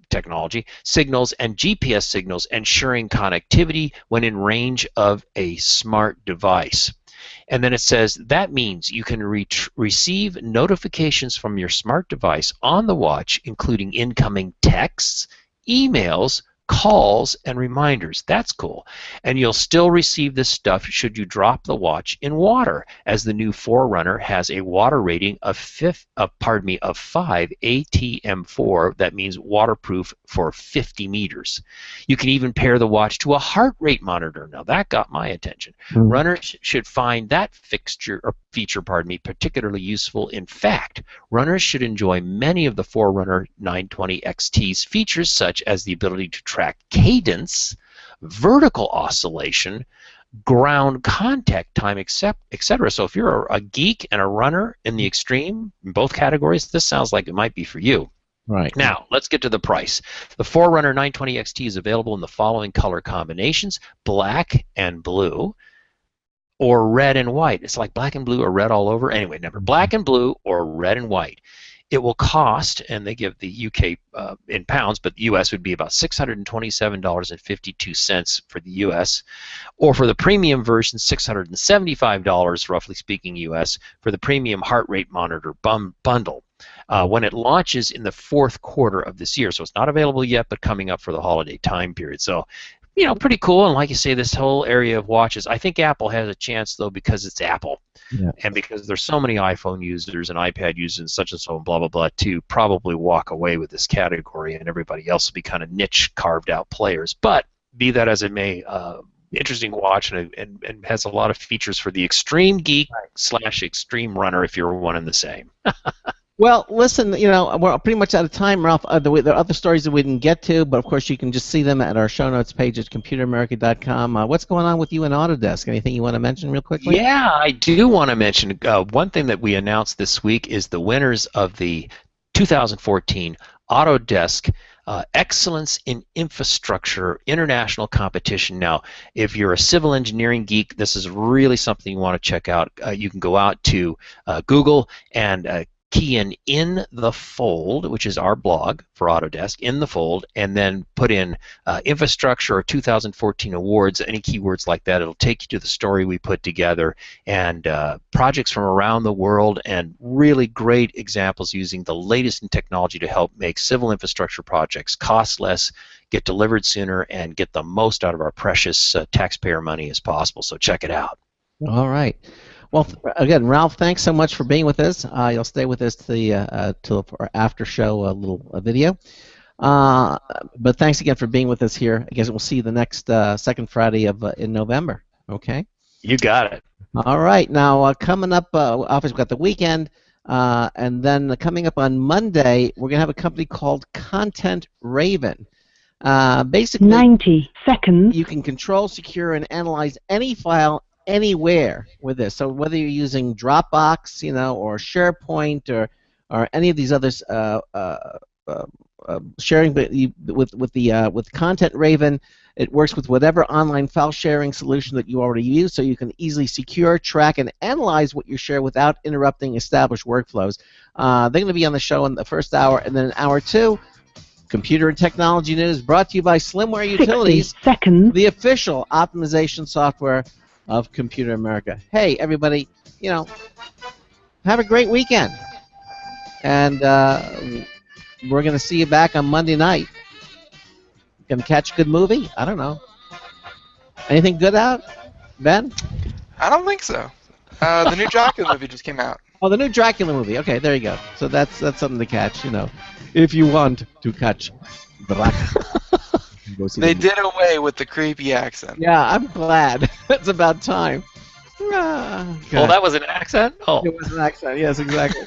technology, signals and GPS signals, ensuring connectivity when in range of a smart device. And then it says that means you can receive notifications from your smart device on the watch, including incoming texts, emails, calls, and reminders. That's cool. And you'll still receive this stuff should you drop the watch in water, as the new Forerunner has a water rating of 5 ATM4. That means waterproof for 50 meters. You can even pair the watch to a heart rate monitor. Now that got my attention. Runners should find that feature particularly useful. In fact, runners should enjoy many of the Forerunner 920 XT's features, such as the ability to track cadence, vertical oscillation, ground contact time, etc. So if you're a geek and a runner in the extreme, in both categories, this sounds like it might be for you. Right. Now, let's get to the price. The Forerunner 920 XT is available in the following color combinations: black and blue, or red and white. It's like black and blue or red all over. Anyway, never black and blue or red and white. It will cost, and they give the UK in pounds, but the US would be about $627.52 for the US, or for the premium version, $675, roughly speaking, US, for the premium heart rate monitor bundle. When it launches in the 4th quarter of this year. So it's not available yet, but coming up for the holiday time period. So, you know, pretty cool. And like you say, this whole area of watches, I think Apple has a chance, though, because it's Apple. Yeah. And because there's so many iPhone users and iPad users and such and so and blah, blah, blah, to probably walk away with this category, and everybody else will be kind of niche, carved-out players. But be that as it may, interesting watch, and has a lot of features for the extreme geek / extreme runner, if you're one and the same. Well, listen, we're pretty much out of time, Ralph. There are other stories that we didn't get to, but of course you can just see them at our show notes page at computeramerica.com. What's going on with you and Autodesk? Anything you want to mention real quickly? Yeah, I do want to mention one thing that we announced this week is the winners of the 2014 Autodesk Excellence in Infrastructure International Competition. Now, if you're a civil engineering geek, this is really something you want to check out. You can go out to Google and key in the Fold, which is our blog for Autodesk, in the Fold, and then put in infrastructure or 2014 awards, any keywords like that. It'll take you to the story we put together and projects from around the world and really great examples using the latest in technology to help make civil infrastructure projects cost less, get delivered sooner, and get the most out of our precious taxpayer money as possible. So check it out. All right. Well, again, Ralph, thanks so much for being with us. You'll stay with us till our after show little video. But thanks again for being with us here. I guess we'll see you the next second Friday in November. Okay? You got it. All right. Now, coming up, obviously we've got the weekend, and then coming up on Monday, we're going to have a company called Content Raven. Basically, 90 seconds. You can control, secure, and analyze any file anywhere with this. So whether you're using Dropbox, or SharePoint, or any of these others, sharing with Content Raven, it works with whatever online file sharing solution that you already use, so you can easily secure, track, and analyze what you share without interrupting established workflows. They're going to be on the show in the first hour, and then in hour 2, Computer and Technology News, brought to you by Slimware Utilities, 60 seconds. The official optimization software of Computer America. Hey, everybody, have a great weekend. And we're going to see you back on Monday night. Going to catch a good movie? I don't know. Anything good out, Ben? I don't think so. The new Dracula movie just came out. Oh, the new Dracula movie. Okay, there you go. So that's something to catch, if you want to catch Dracula. They did away with the creepy accent. Yeah, I'm glad. It's about time. Well, that was an accent? Oh. It was an accent, yes, exactly.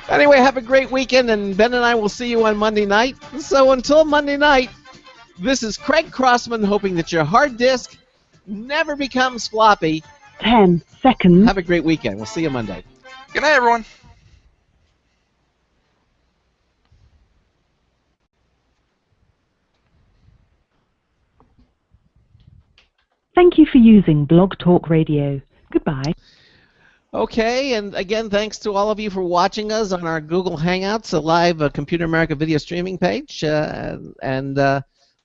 Anyway, have a great weekend, and Ben and I will see you on Monday night. So until Monday night, this is Craig Crossman hoping that your hard disk never becomes floppy. 10 seconds. Have a great weekend. We'll see you Monday. Good night, everyone. Thank you for using Blog Talk Radio. Goodbye. Okay, and again, thanks to all of you for watching us on our Google Hangouts, a live Computer America video streaming page. And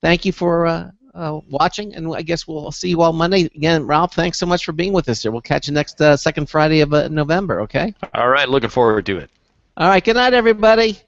thank you for watching, and I guess we'll see you all Monday. Again, Ralph, thanks so much for being with us here. We'll catch you next second Friday of November, okay? All right, looking forward to it. All right, good night, everybody.